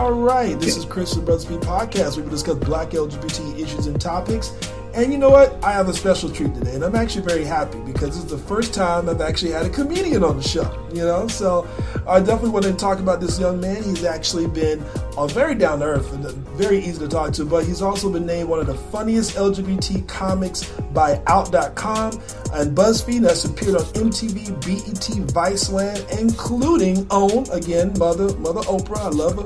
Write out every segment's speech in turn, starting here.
All right, this is Chris from Brothaspeak Podcast. We discuss Black LGBT issues and topics. And you know what? I have a special treat today, and I'm actually very happy because this is the first time I've actually had a comedian on the show, So I definitely wanted to talk about this young man. He's actually been very down to earth and very easy to talk to, but he's also been named one of the funniest LGBT comics by Out.com and Buzzfeed. That's appeared on MTV, BET, VICELAND, including again, Mother Oprah. I love her.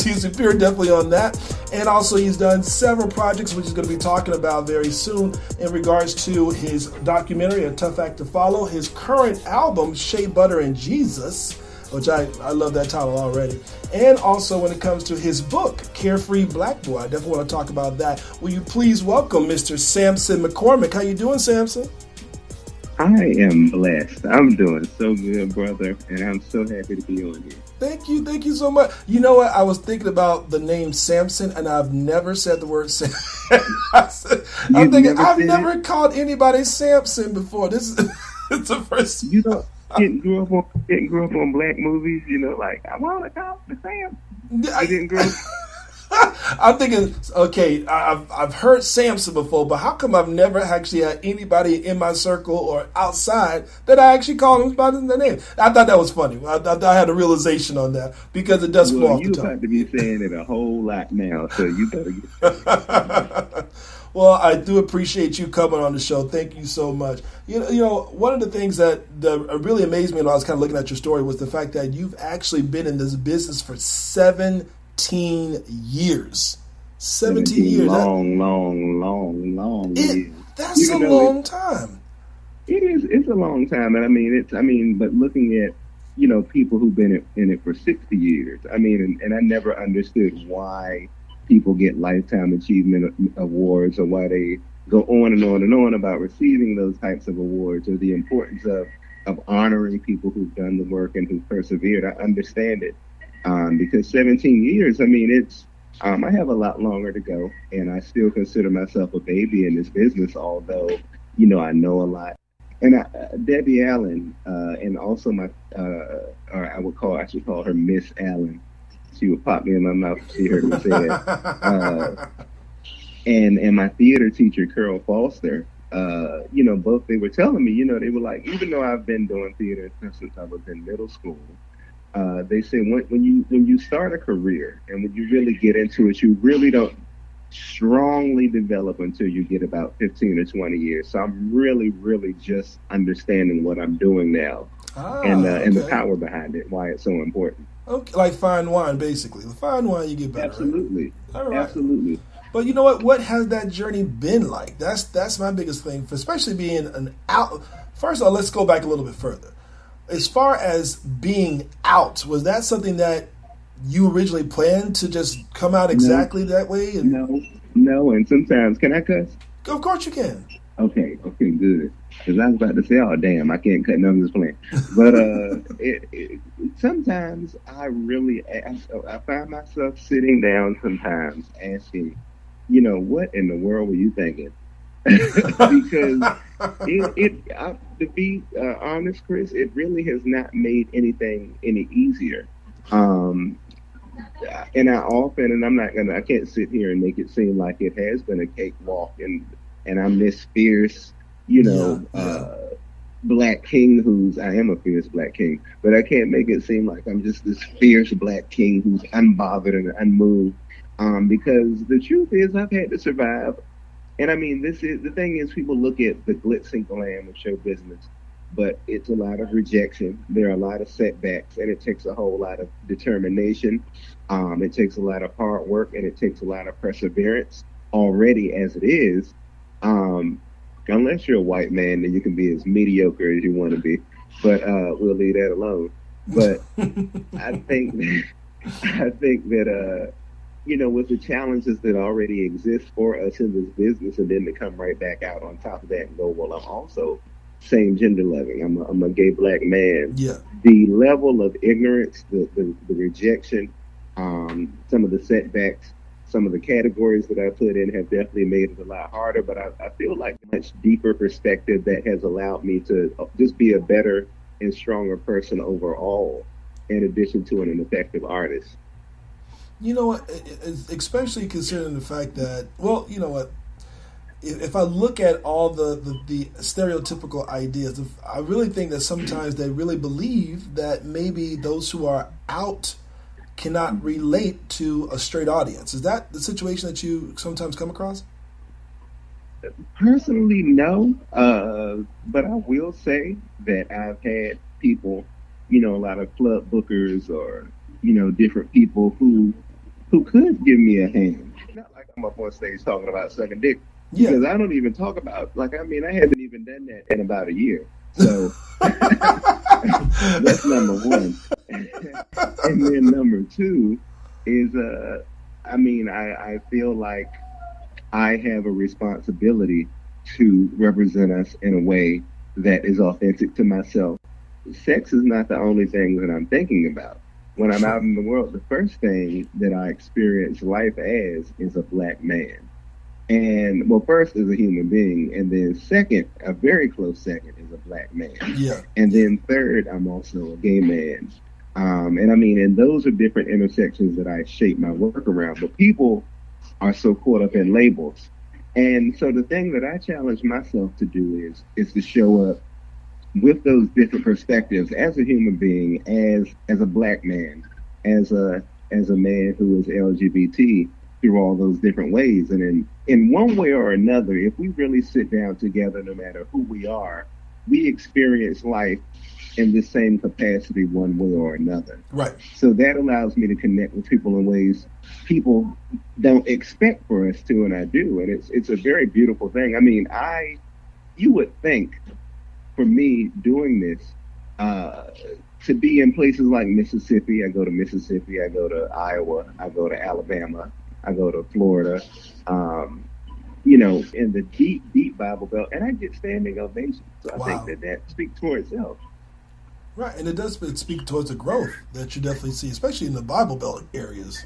He's appeared definitely on that. And also he's done several projects, which he's going to be talking about very soon in regards to his documentary, A Tough Act to Follow, his current album, Shea Butter and Jesus, which I love that title already. And also when it comes to his book, Carefree Black Boy, I definitely want to talk about that. Will you please welcome Mr. Sampson McCormick? How you doing, Sampson? I am blessed. I'm doing so good, brother, and I'm so happy to be on here. Thank you so much. You know what? I was thinking about the name Sampson, and I've never said the word Sampson. I'm thinking I've never called anybody Sampson before. This is it's the first. You know, didn't grow up on black movies. Like I want to call the Sam. I didn't grow up. I'm thinking, okay, I've heard Sampson before, but how come I've never actually had anybody in my circle or outside that I actually called him by the name? I thought that was funny. I had a realization on that because it does flow off the tongue. You're about to be saying it a whole lot now, so you better get Well, I do appreciate you coming on the show. Thank you so much. One of the things that really amazed me when I was kind of looking at your story was the fact that you've actually been in this business for 17 years. 17 years. Long years. That's a long time. It is. It's a long time. And but looking at, people who've been in it for 60 years, and I never understood why people get lifetime achievement awards or why they go on and on and on about receiving those types of awards or the importance of honoring people who've done the work and who've persevered. I understand it. Because 17 years, it's, I have a lot longer to go, and I still consider myself a baby in this business, although, I know a lot. And Debbie Allen, and also I should call her Miss Allen. She would pop me in my mouth if she heard me say that. And my theater teacher, Carol Foster, both, they were telling me, they were like, even though I've been doing theater since I was in middle school, they say when you start a career and when you really get into it, you really don't strongly develop until you get about 15 or 20 years. So I'm really, really just understanding what I'm doing now and the power behind it, why it's so important. Okay, like fine wine, basically. The fine wine, you get better. Absolutely. Right? All right. Absolutely. But you know what? What has that journey been like? That's my biggest thing, especially being an out. First of all, let's go back a little bit further. As far as being out, was that something that you originally planned to just come out exactly that way? No. And sometimes, can I cuss? Of course you can. Okay, good. Because I was about to say, oh, damn, I can't cut none of this plan. But sometimes I find myself sitting down sometimes asking, what in the world were you thinking? Because to be honest, Chris, it really has not made anything any easier. And I often, and I can't sit here and make it seem like it has been a cakewalk and I'm this fierce, black king I am a fierce black king, but I can't make it seem like I'm just this fierce black king who's unbothered and unmoved. Because the truth is I've had to survive. And the thing is, people look at the glitz and glam of show business, but it's a lot of rejection. There are a lot of setbacks, and it takes a whole lot of determination. It takes a lot of hard work, and it takes a lot of perseverance already as it is. Unless you're a white man, then you can be as mediocre as you want to be. But we'll leave that alone. But I think that with the challenges that already exist for us in this business, and then to come right back out on top of that and go, well, I'm also same gender loving. I'm a gay black man. Yeah. The level of ignorance, the rejection, some of the setbacks, some of the categories that I put in have definitely made it a lot harder. But I feel like a much deeper perspective that has allowed me to just be a better and stronger person overall, in addition to an effective artist. You know what? Especially considering the fact that, well, you know what? If I look at all the stereotypical ideas, I really think that sometimes they really believe that maybe those who are out cannot relate to a straight audience. Is that the situation that you sometimes come across? Personally, no. But I will say that I've had people, a lot of club bookers or, different people who could give me a hand. Not like I'm up on stage talking about sucking dick. Yeah. Because I don't even talk about, I haven't even done that in about a year. So that's number one. And then number two is, I feel like I have a responsibility to represent us in a way that is authentic to myself. Sex is not the only thing that I'm thinking about. When I'm out in the world, the first thing that I experience life as is a black man. And, well, first is a human being, and then second, a very close second, is a black man. Yeah. And then third, I'm also a gay man. And those are different intersections that I shape my work around. But people are so caught up in labels. And so the thing that I challenge myself to do is to show up with those different perspectives as a human being, as a black man, as a man who is LGBT, through all those different ways. And in one way or another, if we really sit down together, no matter who we are, we experience life in the same capacity one way or another. Right. So that allows me to connect with people in ways people don't expect for us to, and I do. And it's a very beautiful thing. You would think, for me doing this, to be in places like Mississippi, I go to Mississippi, I go to Iowa, I go to Alabama, I go to Florida, in the deep, deep Bible Belt, and I get standing ovations. So I think that speaks for itself. Right, and it does speak towards the growth that you definitely see, especially in the Bible Belt areas.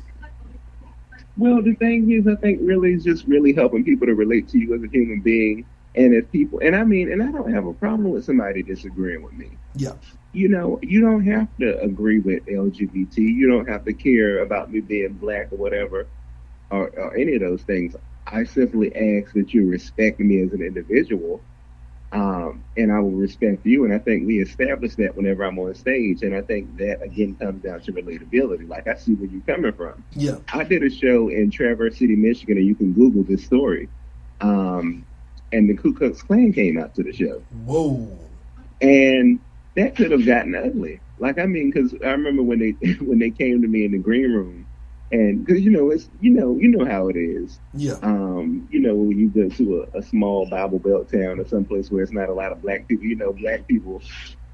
Well, the thing is, I think really is just really helping people to relate to you as a human being and as people. And I don't have a problem with somebody disagreeing with me. Yeah. You don't have to agree with LGBT. You don't have to care about me being black or whatever, or any of those things. I simply ask that you respect me as an individual, and I will respect you. And I think we establish that whenever I'm on stage. And I think that, again, comes down to relatability. Like, I see where you're coming from. Yeah. I did a show in Traverse City, Michigan, and you can Google this story. And the Ku Klux Klan came out to the show. Whoa. And that could have gotten ugly. Because I remember when they came to me in the green room, and because it's how it is. Yeah. When you go to a small Bible Belt town or someplace where it's not a lot of black people, black people,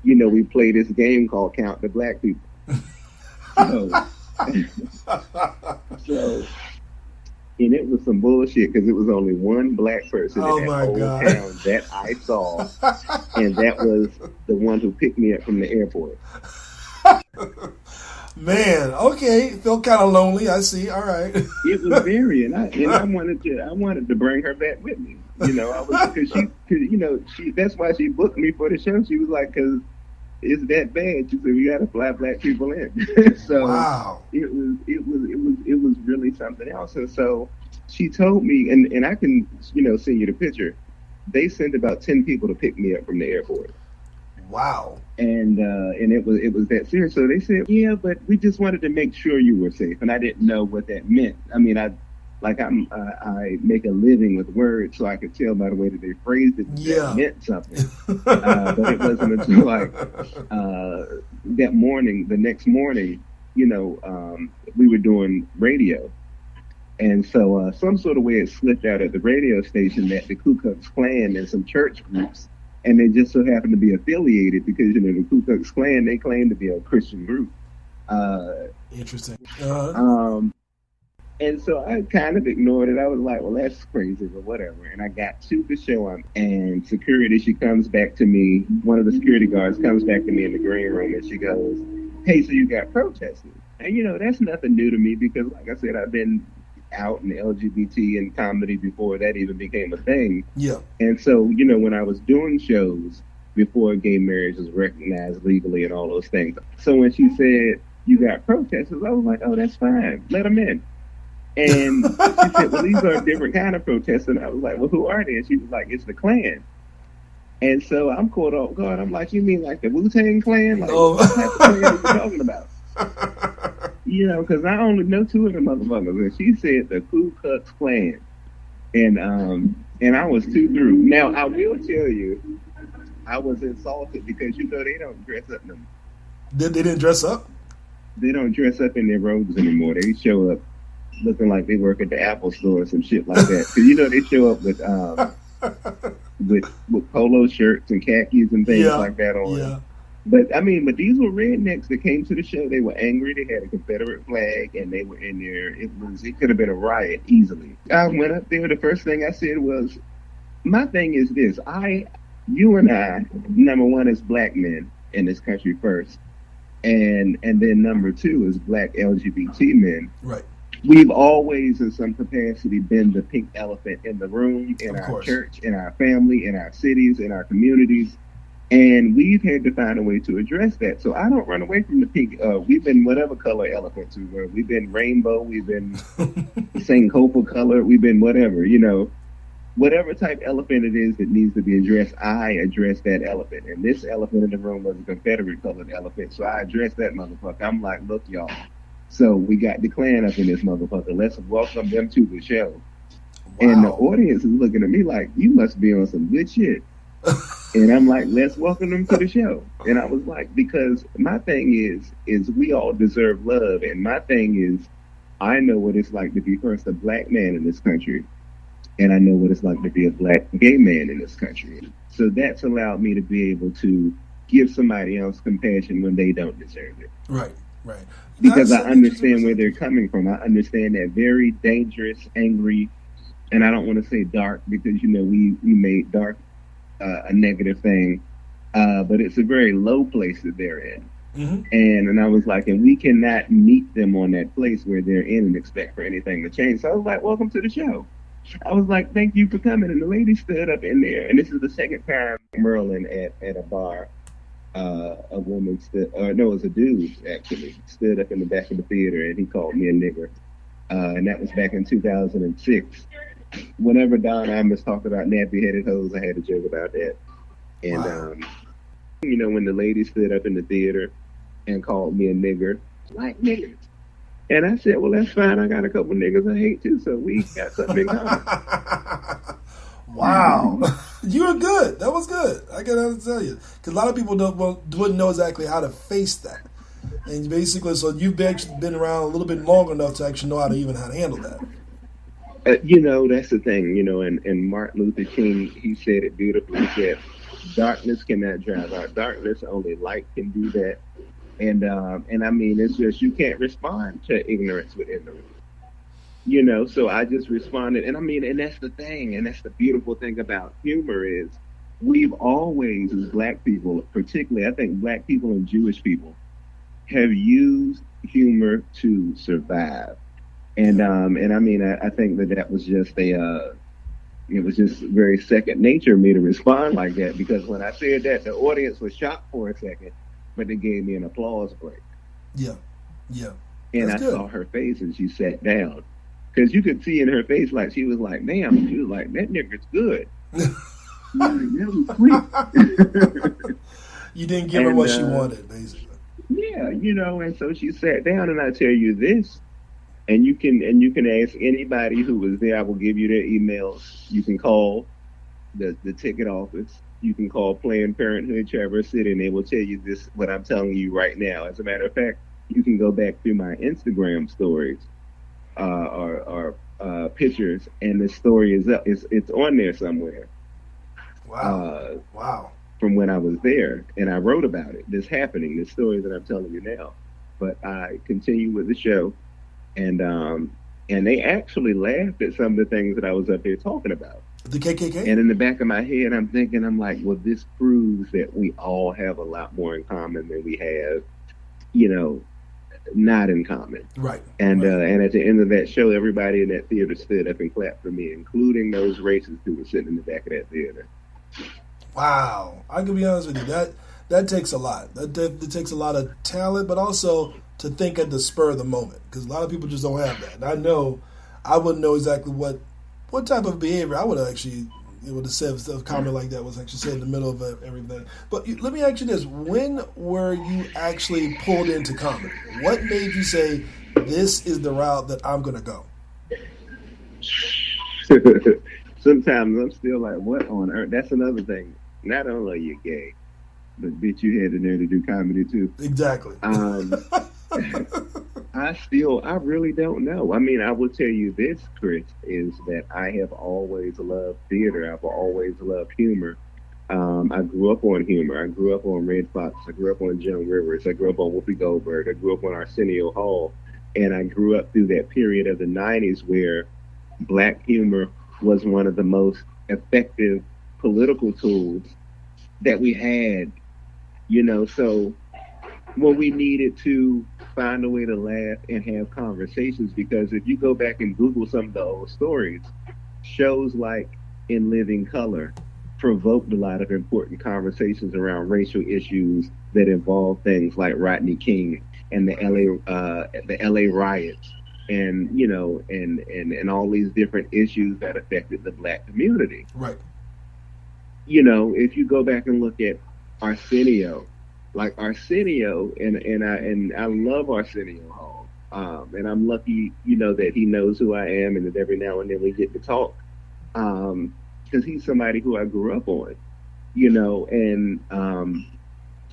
we play this game called Count the Black People. So, and it was some bullshit because it was only one black person in that whole town that I saw, and that was the one who picked me up from the airport. Man, okay, felt kind of lonely. I see. All right. It was very, and I wanted to bring her back with me. She that's why she booked me for the show. She was like, because it's that bad. She said we got to fly black people in. So wow. It was really something else. And so she told me, and I can send you the picture. They sent about 10 people to pick me up from the airport. Wow. And it was that serious. So they said, yeah, but we just wanted to make sure you were safe. And I didn't know what that meant. I make a living with words, so I could tell by the way that they phrased it that meant something. But it wasn't until the next morning, we were doing radio. And so some sort of way it slipped out at the radio station that the Ku Klux Klan and some church groups, and they just so happened to be affiliated because, the Ku Klux Klan, they claim to be a Christian group. Interesting. And so I kind of ignored it. I was like, well, that's crazy, but whatever. And I got to the show, and security, she comes back to me. One of the security guards comes back to me in the green room, and she goes, hey, so you got protested. And, that's nothing new to me because, like I said, I've been out in the LGBT and comedy before that even became a thing. Yeah. And so, when I was doing shows before gay marriage was recognized legally and all those things. So when she said, you got protesters. I was like, oh, that's fine. Let them in. And she said, well, these are a different kind of protests. And I was like, well, who are they? And she was like, it's the Klan. And so I'm caught off guard. I'm like, you mean like the Wu-Tang Clan? Like, what type of Klan are you talking about? You know, because I only know two of the motherfuckers. And she said the Ku Klux Klan. And I was too through. Now, I will tell you, I was insulted because, you know, they don't dress up no more. They didn't dress up? They don't dress up in their robes anymore. They show up looking like they work at the Apple store or some shit like that. Because, you know, they show up with polo shirts and khakis and things like that on. Yeah. But these were rednecks that came to the show. They were angry. They had a Confederate flag, and they were in there. It could have been a riot easily. I went up there. The first thing I said was, my thing is this. You and I, number one, is black men in this country first. And then number two is black LGBT men. Right. We've always, in some capacity, been the pink elephant in the room, in our church, in our family, in our cities, in our communities. And we've had to find a way to address that. So I don't run away from the pink. We've been whatever color elephants we were. We've been rainbow. We've been Sankofa color. We've been whatever, you know. Whatever type elephant it is that needs to be addressed, I address that elephant. And this elephant in the room was a Confederate colored elephant. So I addressed that motherfucker. I'm like, look, y'all. So we got the Klan up in this motherfucker. Let's welcome them to the show. Wow. And the audience is looking at me like, you must be on some good shit. And I'm like, let's welcome them to the show. And I was like, because my thing is we all deserve love. And my thing is, I know what it's like to be first a black man in this country. And I know what it's like to be a black gay man in this country. So that's allowed me to be able to give somebody else compassion when they don't deserve it. Right, right. Because I understand where they're coming from. I understand that very dangerous, angry, and I don't want to say dark because, you know, we made dark a negative thing, but it's a very low place that they're in. Mm-hmm. And I was like, and we cannot meet them on that place where they're in and expect for anything to change. So I was like, welcome to the show. I was like, thank you for coming. And the lady stood up in there, and this is the second time Merlin at a bar. A woman it was a dude actually stood up in the back of the theater, and he called me a nigger, and that was back in 2006. Whenever Don Imus talked about nappy-headed hoes, I had to joke about that. And wow. You know, when the lady stood up in the theater and called me a nigger, like niggers, and I said, well, that's fine. I got a couple niggas I hate too, so we got something in common. Wow. You were good. That was good. I gotta tell you. Because a lot of people wouldn't know exactly how to face that. And basically, so you've been around a little bit long enough to actually know how to handle that. You know, that's the thing, you know, and Martin Luther King, he said it beautifully. He said, darkness cannot drive out darkness, only light can do that. And I mean, it's just, you can't respond to ignorance with ignorance. You know, so I just responded. And I mean, and that's the thing, and that's the beautiful thing about humor is we've always, as black people, particularly, I think black people and Jewish people, have used humor to survive. And I mean, I think that was just it was just very second nature of me to respond like that, because when I said that, the audience was shocked for a second, but they gave me an applause break. Yeah, yeah. And I saw her face, and she sat down. Because you could see in her face, like, she was like, damn, she was like, that nigger's good. You didn't give her what she wanted, basically. Yeah, you know, and so she sat down, and I tell you this, and you can ask anybody who was there. I will give you their emails. You can call the ticket office. You can call Planned Parenthood, Traverse City, and they will tell you this, what I'm telling you right now. As a matter of fact, you can go back through my Instagram stories. Or pictures, and the story is up. It's on there somewhere. Wow! Wow! From when I was there, and I wrote about it. This happening, this story that I'm telling you now. But I continue with the show, and they actually laughed at some of the things that I was up there talking about. The KKK. And in the back of my head, I'm thinking, I'm like, well, this proves that we all have a lot more in common than we have, you know, not in common. Right. And right. And at the end of that show, everybody in that theater stood up and clapped for me, including those racists who were sitting in the back of that theater. Wow. I can be honest with you. that takes a lot. That takes a lot of talent, but also to think at the spur of the moment, because a lot of people just don't have that. And I know I wouldn't know exactly what type of behavior I would have actually would have said if a comment like that was actually said in the middle of everything. But let me ask you this: when were you actually pulled into comedy? What made you say this is the route that I'm going to go? Sometimes I'm still like, what on earth? That's another thing. Not only are you gay, but bitch, you had in there to do comedy too. Exactly. I really don't know. I mean, I will tell you this, Chris, is that I have always loved theater. I've always loved humor. I grew up on humor. I grew up on Red Fox. I grew up on Joan Rivers. I grew up on Whoopi Goldberg. I grew up on Arsenio Hall. And I grew up through that period of the 90s where black humor was one of the most effective political tools that we had, so when we needed to find a way to laugh and have conversations, because if you go back and Google some of the old stories, shows like In Living Color provoked a lot of important conversations around racial issues that involve things like Rodney King and the LA riots, and and all these different issues that affected the black community. Right. If you go back and look at Arsenio, and I love Arsenio Hall, and I'm lucky, that he knows who I am, and that every now and then we get to talk, because he's somebody who I grew up on, and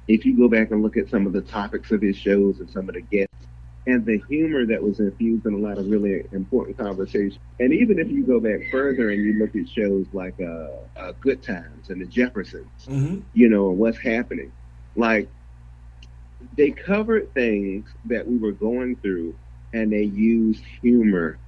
if you go back and look at some of the topics of his shows and some of the guests and the humor that was infused in a lot of really important conversations. And even if you go back further and you look at shows like Good Times and The Jeffersons, and What's Happening, like they covered things that we were going through and they used humor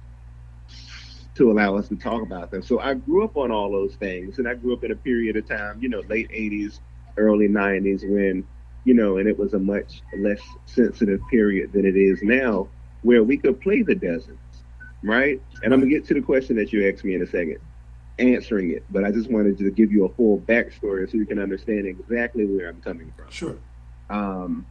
to allow us to talk about them. So I grew up on all those things, and I grew up in a period of time, late 80s, early 90s, when, and it was a much less sensitive period than it is now, where we could play the dozens, right? And I'm going to get to the question that you asked me in a second, answering it, but I just wanted to give you a full backstory so you can understand exactly where I'm coming from. Sure. And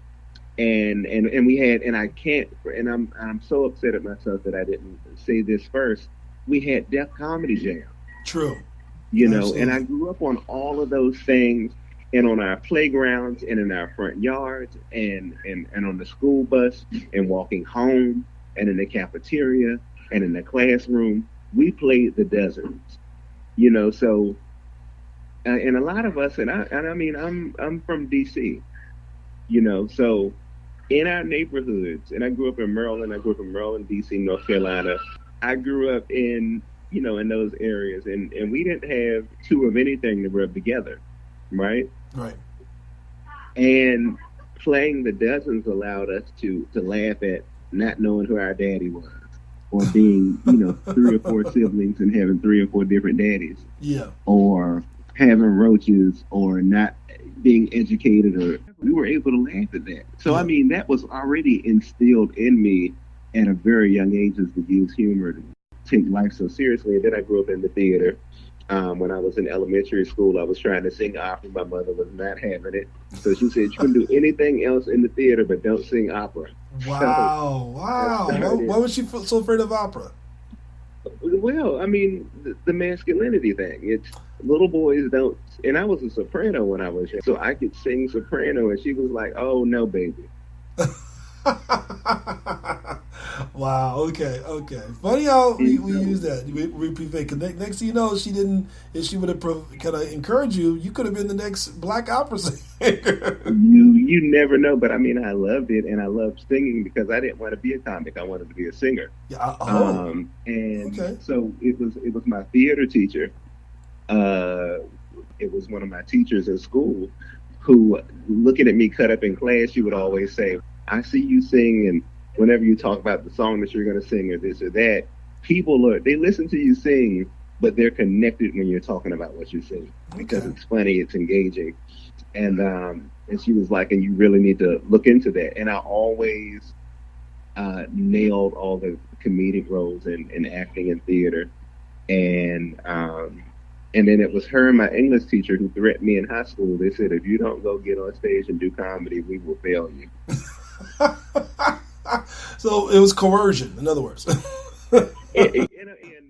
we had, and I can't, and I'm so upset at myself that I didn't say this first. We had Def Comedy Jam. True. Absolutely. And I grew up on all of those things, and on our playgrounds and in our front yards and on the school bus and walking home and in the cafeteria and in the classroom, we played the dozens, so, and a lot of us, and I mean, I'm from DC, so in our neighborhoods, and I grew up in Maryland, DC, North Carolina. I grew up in, in those areas, and we didn't have two of anything to rub together, right? Right. And playing the dozens allowed us to laugh at not knowing who our daddy was, or being, 3 or 4 siblings and having 3 or 4 different daddies. Yeah. Or having roaches, or not being educated, or we were able to laugh at that. So, I mean, that was already instilled in me at a very young age, is to use humor to take life so seriously. And then I grew up in the theater. When I was in elementary school, I was trying to sing opera. My mother was not having it. So she said, you can do anything else in the theater, but don't sing opera. Wow. Why was she so afraid of opera? Well, I mean, the masculinity thing. It's little boys don't, and I was a soprano when I was young, so I could sing soprano, and she was like, oh, no, baby. Wow. Okay. Funny how we use that. We prefix. Next thing you know, she didn't. If she would have kind of encouraged you, you could have been the next black opera singer. You never know. But I mean, I loved it, and I loved singing because I didn't want to be a comic. I wanted to be a singer. Yeah. So it was my theater teacher. It was one of my teachers at school who, looking at me cut up in class, she would always say, I see you sing, and whenever you talk about the song that you're going to sing or this or that, they listen to you sing, but they're connected when you're talking about what you're saying because it's funny, it's engaging. And she was like, and you really need to look into that. And I always nailed all the comedic roles in acting and theater. And And then it was her and my English teacher who threatened me in high school. They said, if you don't go get on stage and do comedy, we will fail you. So it was coercion, in other words. And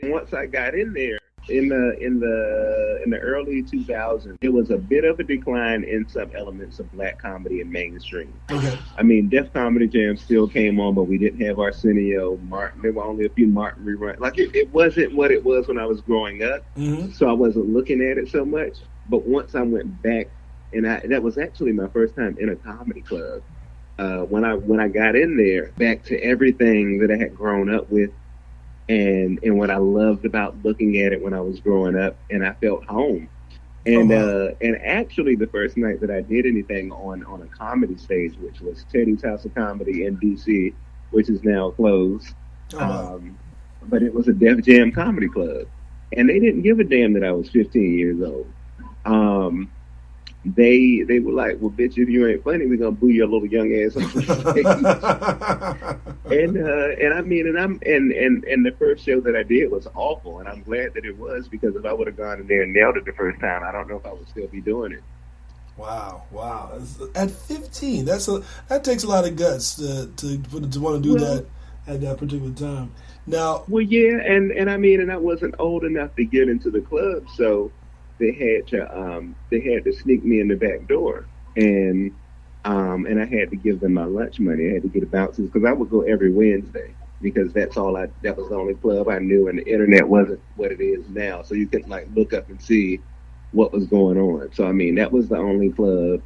once I got in there, in the early 2000s, it was a bit of a decline in some elements of black comedy and mainstream. Okay. I mean, Def Comedy Jam still came on, but we didn't have Arsenio, Martin. There were only a few Martin reruns. Like it wasn't what it was when I was growing up, so I wasn't looking at it so much. But once I went back, and that was actually my first time in a comedy club. When I got in there, back to everything that I had grown up with. And what I loved about looking at it when I was growing up, and I felt home. And and actually, the first night that I did anything on a comedy stage, which was Teddy's House of Comedy in D.C., which is now closed, but it was a Def Jam comedy club, and they didn't give a damn that I was 15 years old. They were like, well, bitch, if you ain't funny, we're gonna boo your little young ass on the stage. and I mean, and the first show that I did was awful, and I'm glad that it was, because if I would have gone in there and nailed it the first time, I don't know if I would still be doing it. Wow. At 15, that takes a lot of guts to want to do that at that particular time. Now, well, yeah, and I mean, and I wasn't old enough to get into the club, so they had to sneak me in the back door, and I had to give them my lunch money. I had to get a bounces, because I would go every Wednesday, because that was the only club I knew, and the internet wasn't what it is now, so you couldn't like look up and see what was going on. So I mean, that was the only club.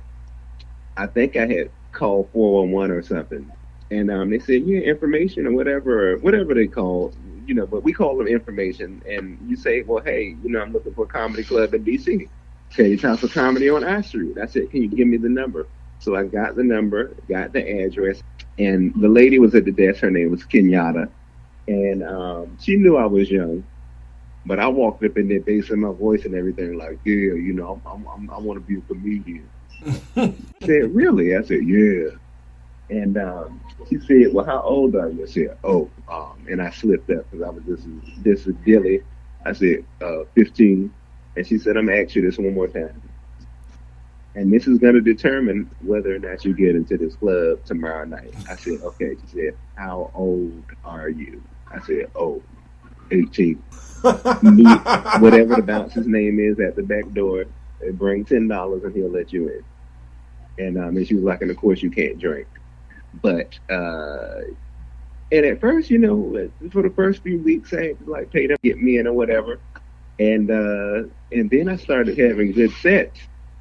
I think I had called 411 or something, and they said, yeah, information or whatever they called. But we call them information, and you say, well, hey, I'm looking for a comedy club in D.C. Teddy's House of Comedy on I Street. I said, can you give me the number? So I got the number, got the address, and the lady was at the desk. Her name was Kenyatta, and she knew I was young, but I walked up in there basing my voice and everything like, yeah, I want to be a comedian. She said, really? I said, yeah. And she said, well, how old are you? I said, and I slipped up because I was this is dilly. I said, 15. And she said, I'm going to ask you this one more time. And this is going to determine whether or not you get into this club tomorrow night. I said, okay. She said, how old are you? I said, 18. Meet whatever the bouncer's name is at the back door and bring $10 and he'll let you in. And she was like, and of course you can't drink. But and at first, for the first few weeks, I had to like pay them to get me in or whatever, and then I started having good sets,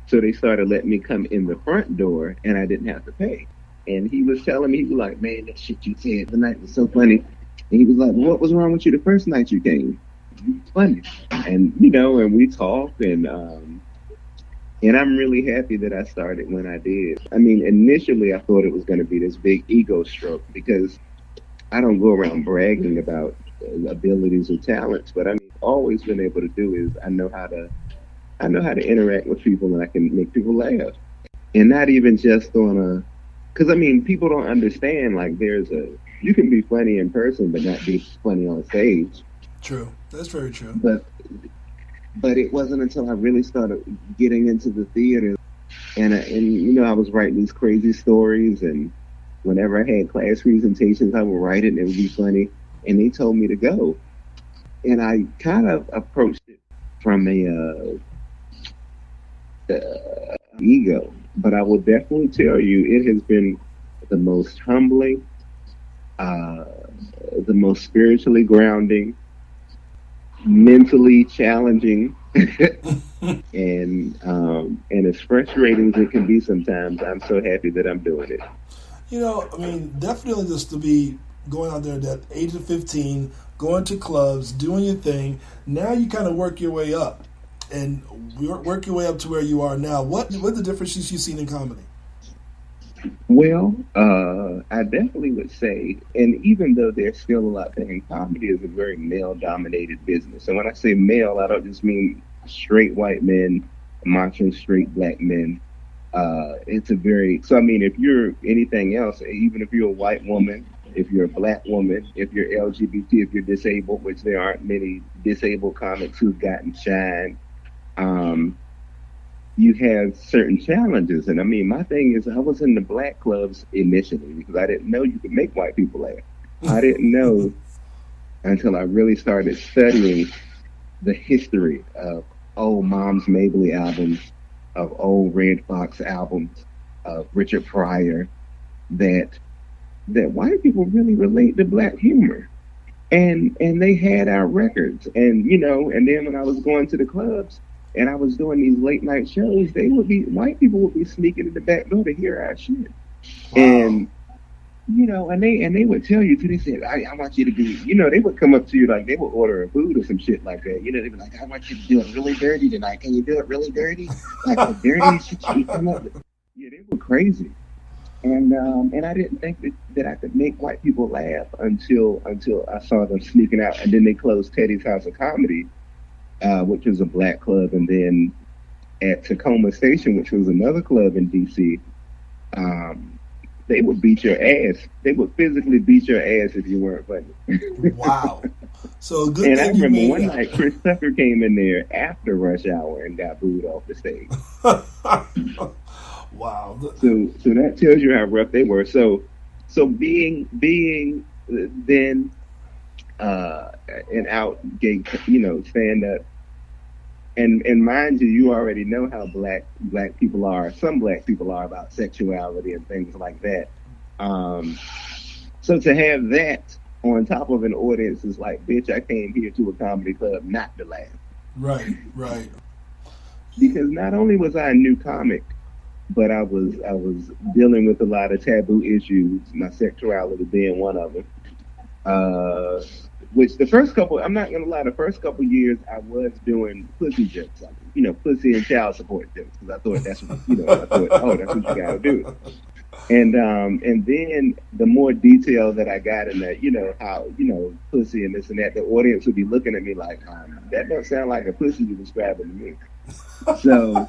so they started letting me come in the front door, and I didn't have to pay. And he was telling me, he was like, man, that shit you said the night was so funny. And he was like, well, what was wrong with you the first night you came? You was funny, and and we talked, and I'm really happy that I started when I did. I mean, initially I thought it was going to be this big ego stroke, because I don't go around bragging about abilities or talents, but I mean, always been able to do is I know how to interact with people, and I can make people laugh, and not even just on because I mean, people don't understand, like you can be funny in person but not be funny on stage. True, that's very true. But it wasn't until I really started getting into the theater, and I was writing these crazy stories, and whenever I had class presentations, I would write it and it would be funny, and they told me to go. And I kind of approached it from a ego, but I will definitely tell you it has been the most humbling, the most spiritually grounding, mentally challenging, and as frustrating as it can be sometimes, I'm so happy that I'm doing it. I mean, definitely just to be going out there at that age of 15, going to clubs, doing your thing. Now you kind of work your way up, and work your way up to where you are now. What are the differences you've seen in comedy? Well, I definitely would say, and even though there's still a lot there, comedy is a very male-dominated business. And when I say male, I don't just mean straight white men, macho straight black men. So I mean, if you're anything else, even if you're a white woman, if you're a black woman, if you're LGBT, if you're disabled, which there aren't many disabled comics who've gotten shine, you have certain challenges. And I mean, my thing is, I was in the black clubs initially because I didn't know you could make white people laugh. I didn't know until I really started studying the history of old Moms Mabley albums, of old Red Fox albums, of Richard Pryor, that white people really relate to black humor. And they had our records. And, you know, and then when I was going to the clubs and I was doing these late night shows, white people would be sneaking in the back door to hear our shit. Wow. And, you know, and they would tell you too, they said, I want you to be, you know, they would come up to you like they would order a food or some shit like that. You know, they'd be like, I want you to do it really dirty tonight. Can you do it really dirty? Like the dirtiest shit you come up with. Yeah, they were crazy. And I didn't think that I could make white people laugh until I saw them sneaking out. And then they closed Teddy's House of Comedy, which was a black club. And then at Tacoma Station, which was another club in D.C., they would beat your ass. They would physically beat your ass if you weren't funny. Wow. So good. And I remember one night Chris Tucker came in there after rush hour and got booed off the stage. Wow. So that tells you how rough they were. So being then an out gay, you know, stand up, and mind you, you already know how black people are. Some black people are about sexuality and things like that. So to have that on top of an audience is like, bitch, I came here to a comedy club not to laugh. Right. Because not only was I a new comic, but I was dealing with a lot of taboo issues, my sexuality being one of them. Which the first couple, I'm not gonna lie, the first couple years I was doing pussy jokes, like, you know, pussy and child support jokes, because I thought that's what, you know, that's what you gotta do. And then the more detail that I got in that, you know, how, you know, pussy and this and that, the audience would be looking at me like, that don't sound like a pussy you're describing to me. So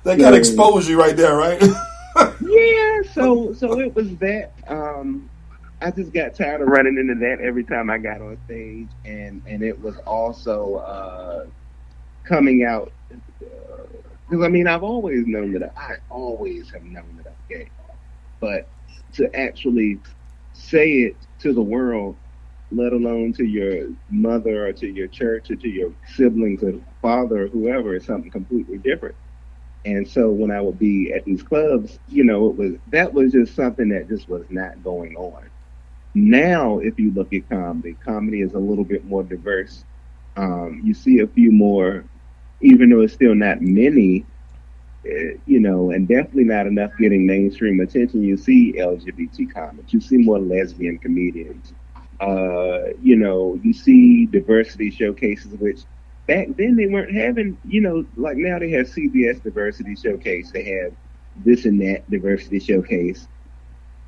that got exposure right there, right? Yeah, so it was that. I just got tired of running into that every time I got on stage, and it was also coming out, because I mean, I've always known that I always have known that I'm gay, but to actually say it to the world, let alone to your mother or to your church or to your siblings or father or whoever, is something completely different. And so when I would be at these clubs, you know, that was just something that just was not going on. Now, if you look at comedy is a little bit more diverse. You see a few more, even though it's still not many, you know, and definitely not enough getting mainstream attention. You see LGBT comics, you see more lesbian comedians. You know, you see diversity showcases, which back then they weren't having, you know, like now they have CBS Diversity Showcase, they have this and that Diversity Showcase.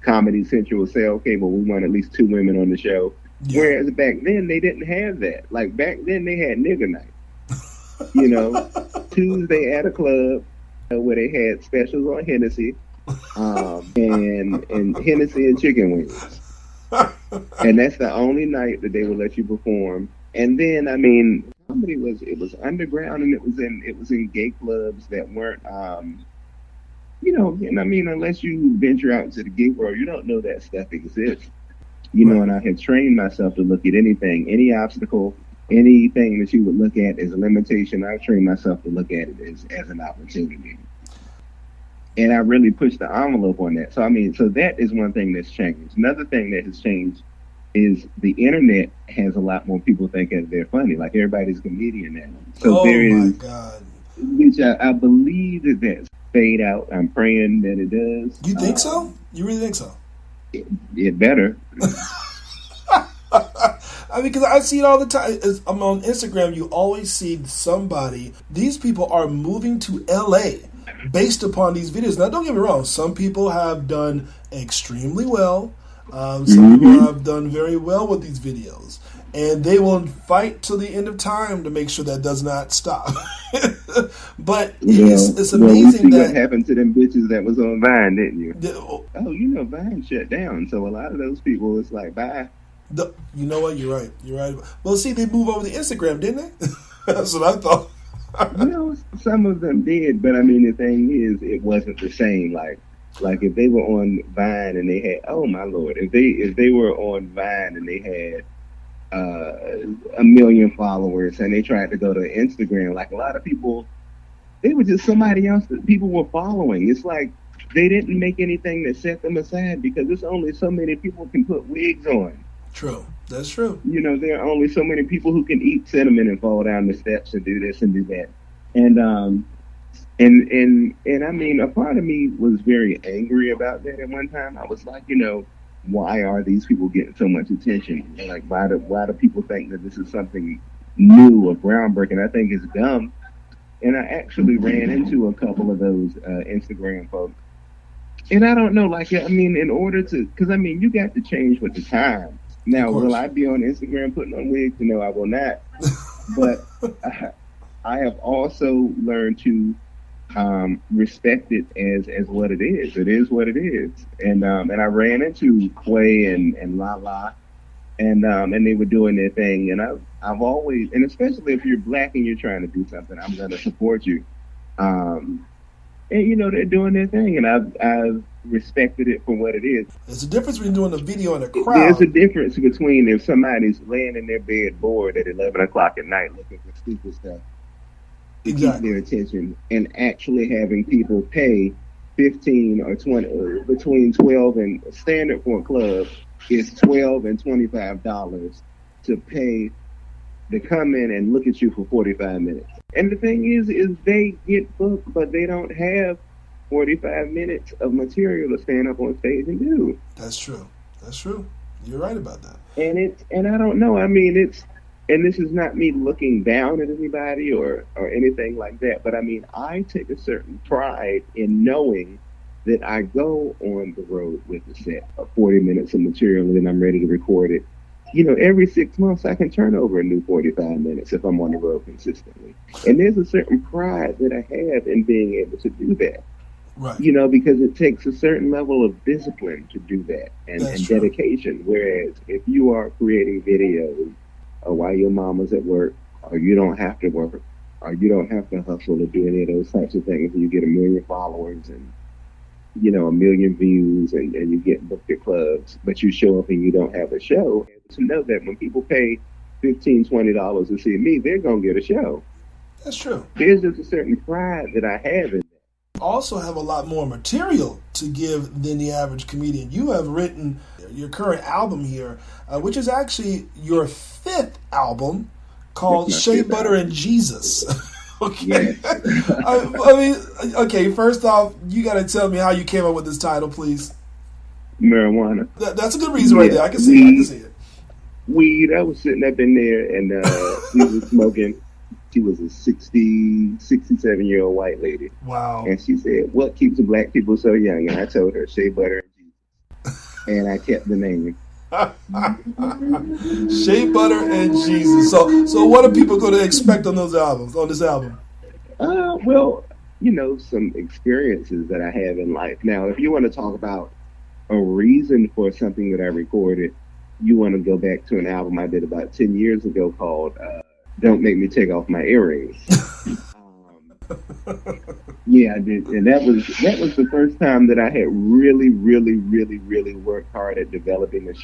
Comedy Central will say, okay, well, we want at least 2 women on the show. Yeah. Whereas back then they didn't have that. Like back then they had nigger night. You know, Tuesday at a club where they had specials on Hennessy, and Hennessy and chicken wings. And that's the only night that they would let you perform. And then, I mean, comedy was underground, and it was in gay clubs that weren't, you know, and I mean, unless you venture out into the gay world, you don't know that stuff exists. You know, and I had trained myself to look at anything, any obstacle, anything that you would look at as a limitation. I trained myself to look at it as an opportunity. And I really pushed the envelope on that. So, I mean, so that is one thing that's changed. Another thing that has changed is the internet has a lot more people thinking they're funny. Like everybody's a comedian now. So my God. Which I believe that's fade out. I'm praying that it does. You think so? You really think so? It better. I mean, because I see it all the time. I'm on Instagram. You always see somebody. These people are moving to LA based upon these videos. Now, don't get me wrong. Some people have done extremely well. Some people have done very well with these videos, and they will fight till the end of time to make sure that does not stop. But it's amazing what happened to them bitches that was on Vine, didn't you? Oh, you know, Vine shut down, so a lot of those people, it's like, bye. You know what? You're right. You're right. Well, see, they moved over to Instagram, didn't they? That's what I thought. Some of them did, but I mean, the thing is, it wasn't the same. Like if they were on Vine and they had, oh my Lord, if they were on Vine and they had 1 million followers and they tried to go to Instagram, like a lot of people, they were just somebody else that people were following. It's like they didn't make anything that set them aside because there's only so many people can put wigs on. True. That's true. You know, there are only so many people who can eat cinnamon and fall down the steps and do this and do that. And I mean, a part of me was very angry about that at one time. I was like, you know, why are these people getting so much attention? And like, why do people think that this is something new or groundbreaking? I think it's dumb. And I actually ran into a couple of those Instagram folks. And I don't know, like, I mean, in order to, because I mean, you got to change with the time. Now, will I be on Instagram putting on wigs? No, I will not. But I have also learned to respect it as what it is. It is what it is. And I ran into Quay and Lala, and they were doing their thing. And I've always, and especially if you're Black and you're trying to do something, I'm going to support you. And you know, they're doing their thing, and I've respected it for what it is. There's a difference between doing a video in a crowd. There's a difference between if somebody's laying in their bed bored at 11 o'clock at night looking for stupid stuff to keep their attention, and actually having people pay 15 or 20, between 12 and standard for a club is $12 and $25 to pay to come in and look at you for 45 minutes. And the thing is they get booked, but they don't have 45 minutes of material to stand up on stage and do. That's true. That's true. You're right about that. And I don't know. I mean, and this is not me looking down at anybody or anything like that, but I mean, I take a certain pride in knowing that I go on the road with a set of 40 minutes of material and then I'm ready to record it. You know, every 6 months I can turn over a new 45 minutes if I'm on the road consistently. And there's a certain pride that I have in being able to do that. Right. You know, because it takes a certain level of discipline to do that and dedication. Whereas if you are creating videos while your mama's at work, or you don't have to work, or you don't have to hustle or do any of those types of things, and you get 1 million followers and, you know, 1 million views and you get booked at clubs, but you show up and you don't have a show, to know that when people pay $15, $20 to see me, they're going to get a show. That's true. There's just a certain pride that I have in that. Also have a lot more material to give than the average comedian. You have written your current album here, which is actually your 5th album, called Shea Butter and Jesus. Okay. Yes. I mean, okay, first off, you got to tell me how you came up with this title, please. Marijuana. That's a good reason right there. I can see it. Weed. I was sitting up in there and we was smoking. She was a 67-year-old white lady. Wow. And she said, what keeps Black people so young? And I told her, Shea Butter and Jesus. And I kept the name. Shea Butter and Jesus. So what are people going to expect on this album? Well, you know, some experiences that I have in life. Now, if you want to talk about a reason for something that I recorded, you want to go back to an album I did about 10 years ago called Don't Make Me Take Off My Earrings. Yeah, I did. And that was the first time that I had really, really, really, really worked hard at developing a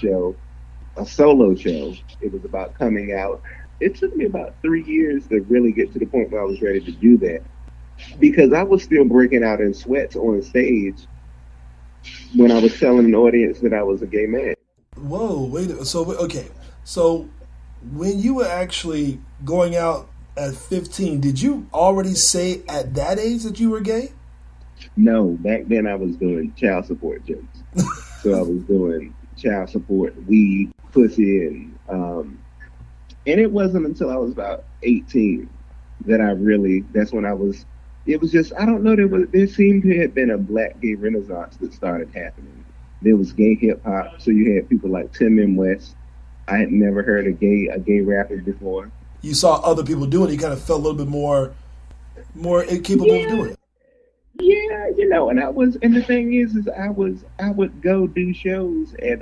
solo show. It was about coming out. It took me about 3 years to really get to the point where I was ready to do that, because I was still breaking out in sweats on stage when I was telling an audience that I was a gay man. Whoa, wait. So when you were actually going out at 15, did you already say at that age that you were gay? No, back then I was doing child support jokes. So I was doing child support, weed, pussy, and it wasn't until I was about 18 that that's when it was just, I don't know, there seemed to have been a Black gay renaissance that started happening. There was gay hip hop, so you had people like Tim and West. I had never heard a gay rapper before. You saw other people doing it, you kind of felt a little bit more capable of doing it. Yeah, and the thing is I would go do shows at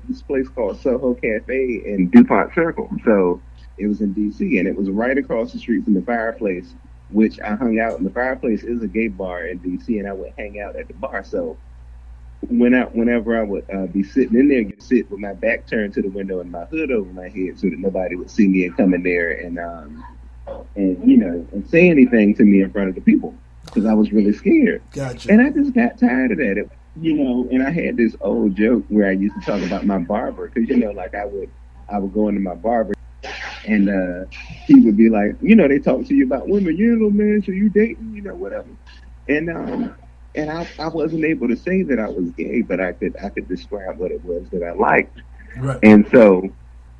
this place called Soho Cafe in DuPont Circle. So it was in DC, and it was right across the street from the Fireplace, which I hung out. And the Fireplace is a gay bar in DC, and I would hang out at the bar. So whenever I would be sitting in there, and sit with my back turned to the window and my hood over my head, so that nobody would see me and come in there and say anything to me in front of the people, because I was really scared. Gotcha. And I just got tired of that. And I had this old joke where I used to talk about my barber, because like I would go into my barber, and he would be like, they talk to you about women, little man, so you dating, whatever. And I wasn't able to say that I was gay, but I could describe what it was that I liked. Right. And so,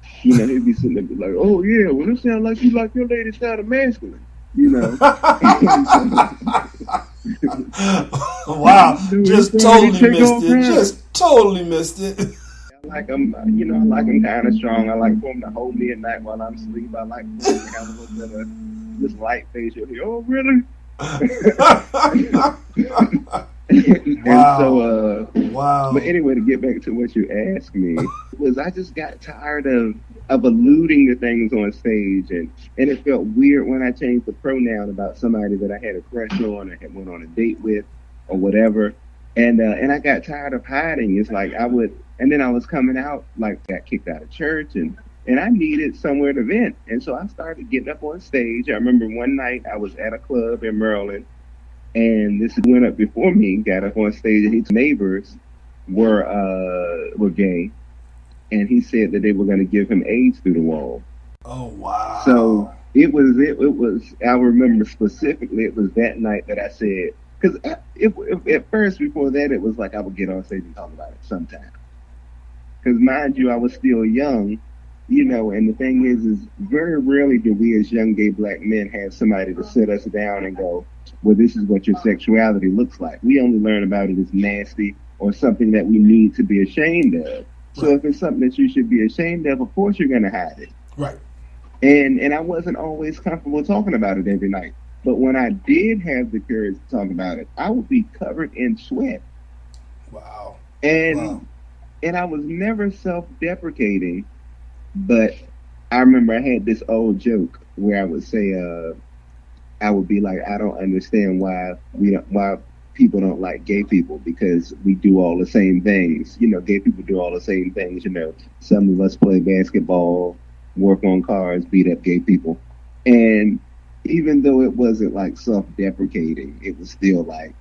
he'd be sitting there be like, oh yeah, well it sounds like you like your lady sound masculine. Wow, just totally missed it. Just totally missed it. I like them, I like them kind of strong. I like for them to hold me at night while I'm asleep. I like for them to have a little bit of this light facial hair. Oh, really? Wow. Wow. But anyway, to get back to what you asked me, was I just got tired of alluding to things on stage, and it felt weird when I changed the pronoun about somebody that I had a crush on, or had went on a date with, or whatever. And I got tired of hiding. It's like and then I was coming out, like got kicked out of church, and I needed somewhere to vent. And so I started getting up on stage. I remember one night I was at a club in Maryland, and this went up before me, got up on stage, and his neighbors were gay, and he said that they were going to give him AIDS through the wall. Oh, wow. So it was, I remember specifically, it was that night that I said, because at first, before that, it was like I would get on stage and talk about it sometime. Because mind you, I was still young, and the thing is very rarely do we as young gay black men have somebody to sit us down and go, well, this is what your sexuality looks like. We only learn about it as nasty or something that we need to be ashamed of. So if it's something that you should be ashamed of course you're going to hide it. Right. And I wasn't always comfortable talking about it every night. But when I did have the courage to talk about it, I would be covered in sweat. Wow. And I was never self-deprecating, but I remember I had this old joke where I would say, I would be like, I don't understand why people don't like gay people, because we do all the same things. Gay people do all the same things. Some of us play basketball, work on cars, beat up gay people. And even though it wasn't like self-deprecating, it was still like,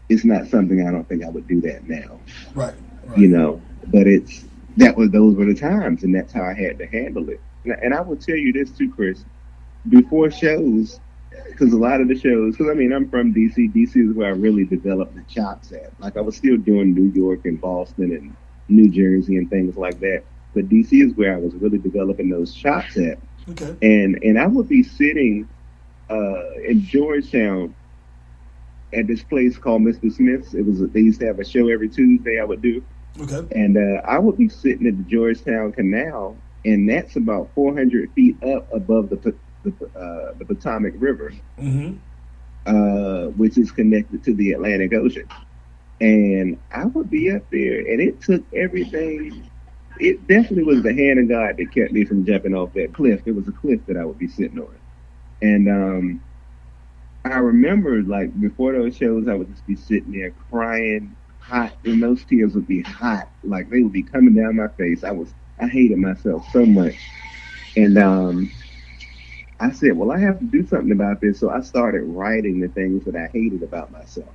it's not something I don't think I would do that now. Right. But those were the times, and that's how I had to handle it. And I will tell you this too, Chris, before shows, because a lot of the shows, I'm from DC. DC is where I really developed the chops at. Like I was still doing New York and Boston and New Jersey and things like that. But DC is where I was really developing those chops at. Okay. And I would be sitting in Georgetown at this place called Mr. Smith's. They used to have a show every Tuesday I would do. Okay. And I would be sitting at the Georgetown Canal, and that's about 400 feet up above the Potomac River, which is connected to the Atlantic Ocean. And I would be up there, and it took everything. It definitely was the hand of God that kept me from jumping off that cliff. It was a cliff that I would be sitting on. And I remember, like, before those shows, I would just be sitting there crying, hot, and those tears would be hot. Like, they would be coming down my face. I hated myself so much. And I said, well, I have to do something about this. So I started writing the things that I hated about myself.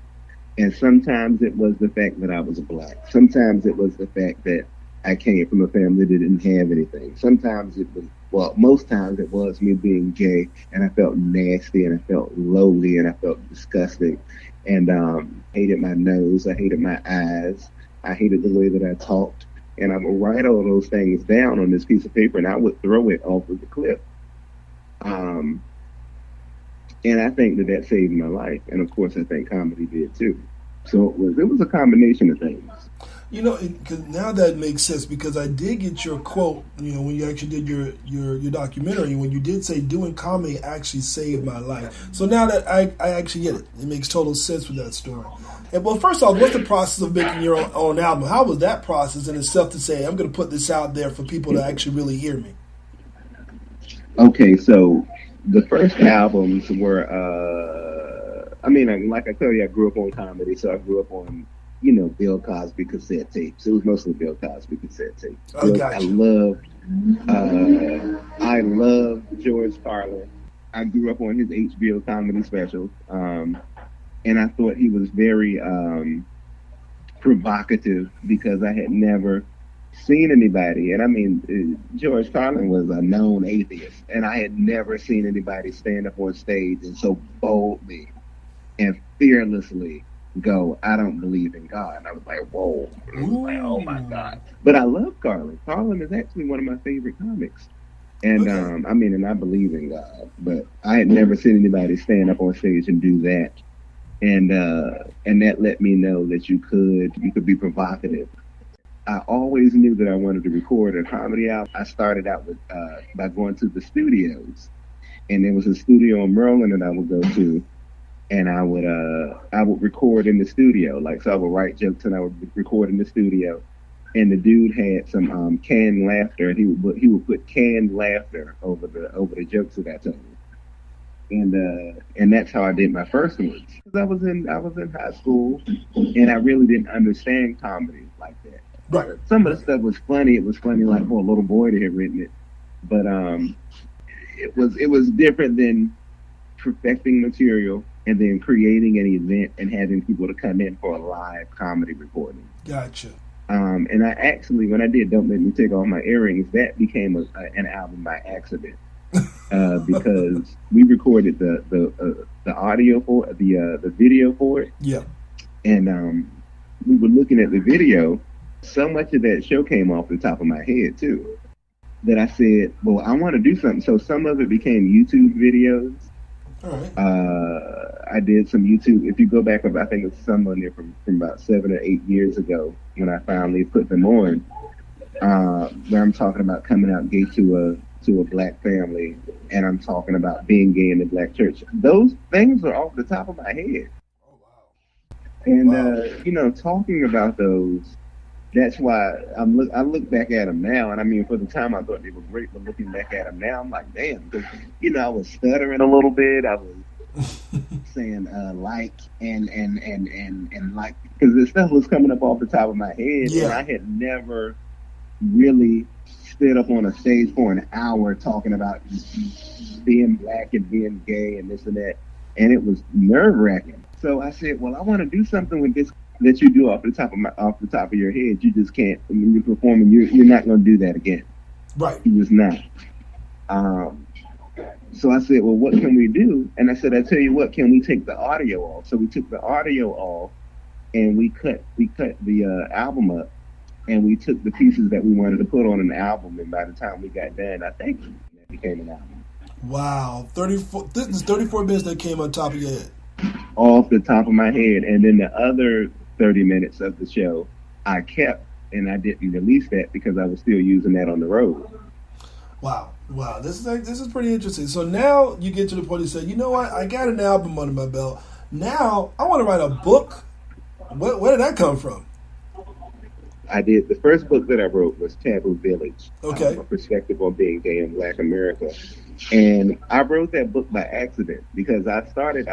And sometimes it was the fact that I was black. Sometimes it was the fact that I came from a family that didn't have anything. Sometimes it was, most times it was me being gay, and I felt nasty, and I felt lowly, and I felt disgusting. And hated my nose. I hated my eyes. I hated the way that I talked. And I would write all those things down on this piece of paper, and I would throw it off of the cliff. And I think that saved my life. And of course, I think comedy did too. So it was a combination of things. Cause now that makes sense because I did get your quote, when you actually did your documentary, when you did say doing comedy actually saved my life. So now that I actually get it. It makes total sense with that story. And well, first off, what's the process of making your own album? How was that process in itself to say, I'm going to put this out there for people to actually really hear me? Okay, so the first albums were, like I told you, I grew up on comedy, so I grew up on, Bill Cosby cassette tapes. It was mostly Bill Cosby cassette tapes. Oh, gotcha. I loved George Carlin. I grew up on his HBO comedy specials, and I thought he was very provocative because I had never seen anybody, and George Carlin was a known atheist, and I had never seen anybody stand up on stage and so boldly and fearlessly go, I don't believe in God. And I was like, whoa. I was like, oh my God. But I love Carlin. Carlin is actually one of my favorite comics. And and I believe in God, but I had never seen anybody stand up on stage and do that. And that let me know that you could be provocative. I always knew that I wanted to record a comedy album. I started out with by going to the studios, and there was a studio in Maryland that I would go to, and I would record in the studio. So I would write jokes and I would record in the studio. And the dude had some canned laughter, and he would put canned laughter over the jokes that I told. And that's how I did my first ones. Because I was in high school, and I really didn't understand comedy like that. Right. Some of the stuff was funny. It was funny like for a little boy that had written it, but it was different than perfecting material and then creating an event and having people to come in for a live comedy recording. Gotcha. And I actually, when I did "Don't Make Me Take Off My Earrings," that became an album by accident because we recorded the audio for the video for it. Yeah. And we were looking at the video. So much of that show came off the top of my head too, that I said, well, I want to do something. So some of it became YouTube videos. All right. I did some YouTube. If you go back, I think it's some on there from about 7 or 8 years ago when I finally put them on, where I'm talking about coming out gay to a black family, and I'm talking about being gay in the black church. Those things are off the top of my head. Oh, wow. And, talking about those, that's why I look back at them now, and for the time I thought they were great, but looking back at them now, I'm like, damn, because, I was stuttering a little bit. I was saying and like, because the stuff was coming up off the top of my head, yeah. And I had never really stood up on a stage for an hour talking about being black and being gay and this and that, and it was nerve-wracking. So I said, well, I want to do something with this that you do off the top of your head. You just can't. When you're performing, you're not going to do that again. Right. You're just not. So I said, well, what can we do? And I said, I tell you what, can we take the audio off? So we took the audio off, and we cut the album up, and we took the pieces that we wanted to put on an album. And by the time we got done, I think it became an album. Wow, 34. This is 34 minutes that came on top of your head. Off the top of my head, and then the other 30 minutes of the show I kept, and I didn't release that because I was still using that on the road. Wow. This is pretty interesting. So now you get to the point you say, you know what? I got an album under my belt. Now I want to write a book. Where did that come from? I did. The first book that I wrote was Taboo Village. Okay. A perspective on being gay in Black America. And I wrote that book by accident because I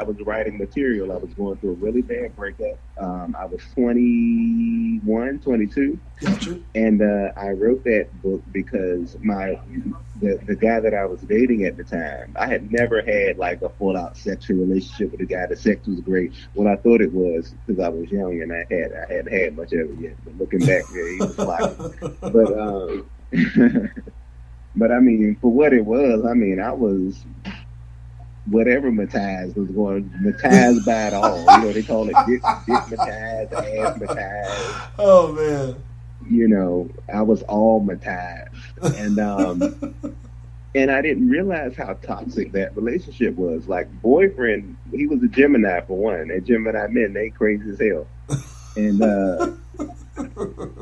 was writing material. I was going through a really bad breakup. I was 21, 22. Gotcha. And I wrote that book because the guy that I was dating at the time, I had never had like a full out sexual relationship with a guy. The sex was great. Well, I thought it was because I was young and I hadn't had much of it yet. But looking back, yeah, he was fine. But for what it was, I was whatever Mataz was going, Mataz by it all. They call it dick Mataz, ass Mataz. Oh man. I was all Mataz. And I didn't realize how toxic that relationship was. Like boyfriend, he was a Gemini for one. And Gemini men, they crazy as hell. And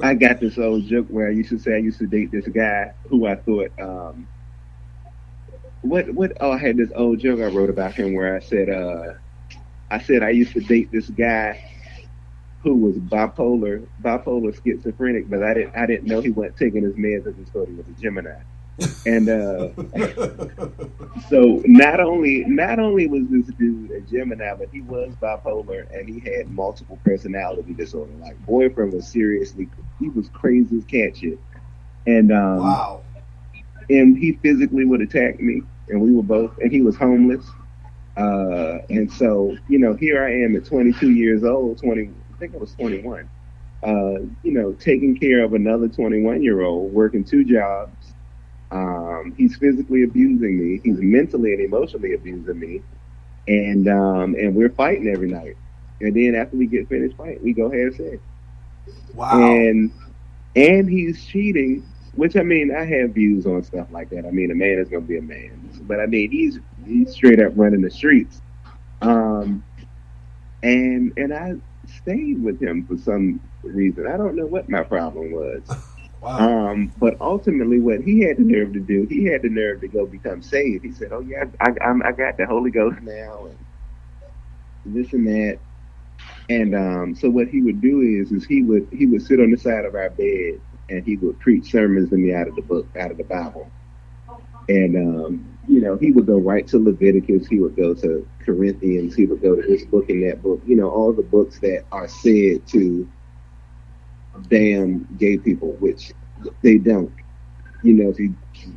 I got this old joke where I used to say I used to date this guy who I thought, I had this old joke I wrote about him where I said I used to date this guy who was bipolar schizophrenic, but I didn't know he wasn't taking his meds. I just thought he was a Gemini. And so not only was this dude a Gemini, but he was bipolar and he had multiple personality disorder. Like boyfriend was he was crazy as cat shit. And wow. And he physically would attack me, and he was homeless. And so, here I am at 22 years old, I think I was 21, taking care of another 21-year-old, working 2 jobs. He's physically abusing me. He's mentally and emotionally abusing me. And we're fighting every night. And then after we get finished fighting, we go have sex. Wow. And he's cheating, which, I have views on stuff like that. A man is going to be a man. But, he's straight up running the streets. And I stayed with him for some reason. I don't know what my problem was. Wow. But ultimately, what he had the nerve to do, he had the nerve to go become saved. He said, "Oh yeah, I got the Holy Ghost now, and this and that." And so what he would do is he would sit on the side of our bed and he would preach sermons to me out of the Bible. And he would go right to Leviticus. He would go to Corinthians. He would go to this book and that book. All the books that are said to damn gay people, which they don't. The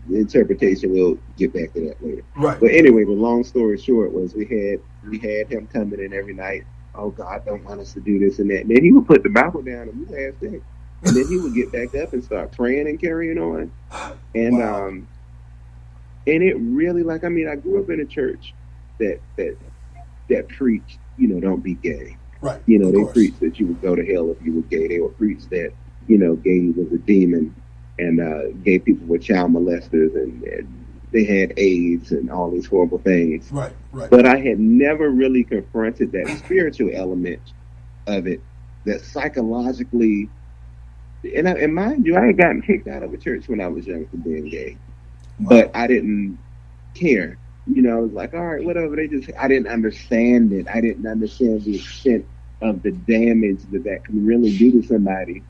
interpretation, we'll get back to that later. Right. But anyway, the long story short was we had him coming in every night. Oh, God don't want us to do this and that. And then he would put the Bible down and we would have sex. And then he would get back up and start praying and carrying on. And wow. And it really, I grew up in a church that preached, don't be gay. Right. They preached that you would go to hell if you were gay. They would preach that, gay was a demon and gay people were child molesters and they had AIDS and all these horrible things. Right, right. But I had never really confronted that spiritual element of it, that psychologically, and mind you, I had gotten kicked out of a church when I was young for being gay. Wow. But I didn't care. I was like, all right, whatever. I didn't understand it. I didn't understand the extent of the damage that can really do to somebody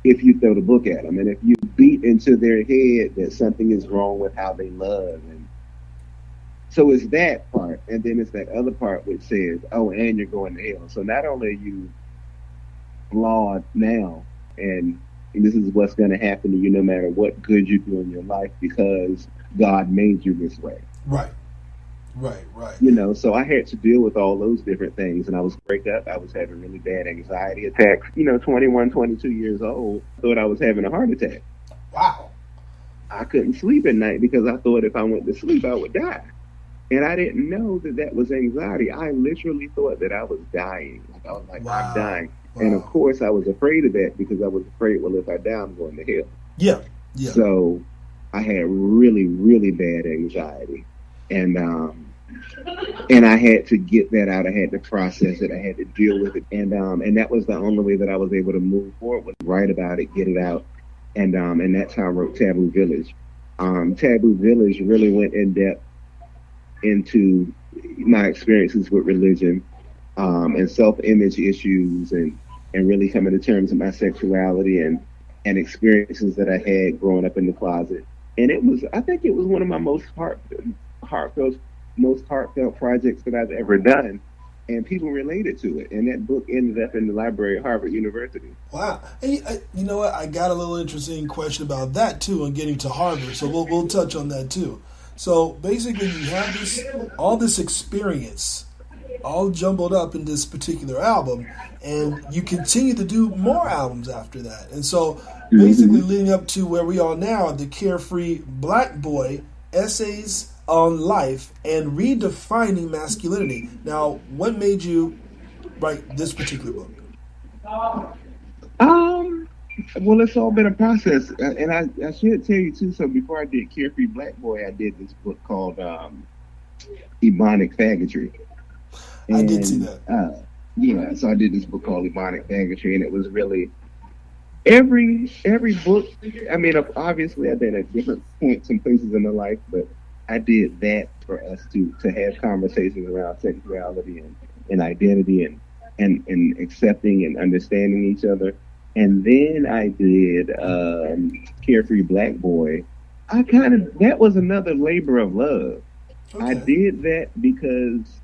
if you throw the book at them. And if you beat into their head that something is wrong with how they love. And so it's that part. And then it's that other part which says, oh, and you're going to hell. So not only are you flawed now, and this is what's going to happen to you no matter what good you do in your life because God made you this way. Right. Right. So I had to deal with all those different things, and I was break up. I was having really bad anxiety attacks. 21, 22 years old, thought I was having a heart attack. Wow. I couldn't sleep at night because I thought if I went to sleep, I would die. And I didn't know that was anxiety. I literally thought that I was dying. I was like, wow. I'm dying. Wow. And of course, I was afraid of that because I was afraid, well, if I die, I'm going to hell. Yeah. So I had really, really bad anxiety. And I had to get that out. I had to process it. I had to deal with it. And that was the only way that I was able to move forward, was write about it, get it out. And that's how I wrote Taboo Village. Taboo Village really went in depth into my experiences with religion and self-image issues and really coming to terms with my sexuality and experiences that I had growing up in the closet. And I think it was one of my most heartfelt projects that I've ever done, and people related to it. And that book ended up in the library at Harvard University. Wow. Hey, you know what? I got a little interesting question about that too, and getting to Harvard. So we'll touch on that too. So basically, you have all this experience, all jumbled up in this particular album, and you continue to do more albums after that. And so basically, leading up to where we are now, the Carefree Black Boy Essays on Life and Redefining Masculinity. Now, what made you write this particular book? Well, it's all been a process, and I should tell you too. So before I did Carefree Black Boy, I did this book called Ebonic Faggotry. I did see that. So I did this book called Ebonic Faggotry, and it was really every book. I mean, obviously, I've been at different points and places in my life, but I did that for us to have conversations around sexuality and identity and accepting and understanding each other. And then I did Carefree Black Boy. That was another labor of love. Okay. I did that because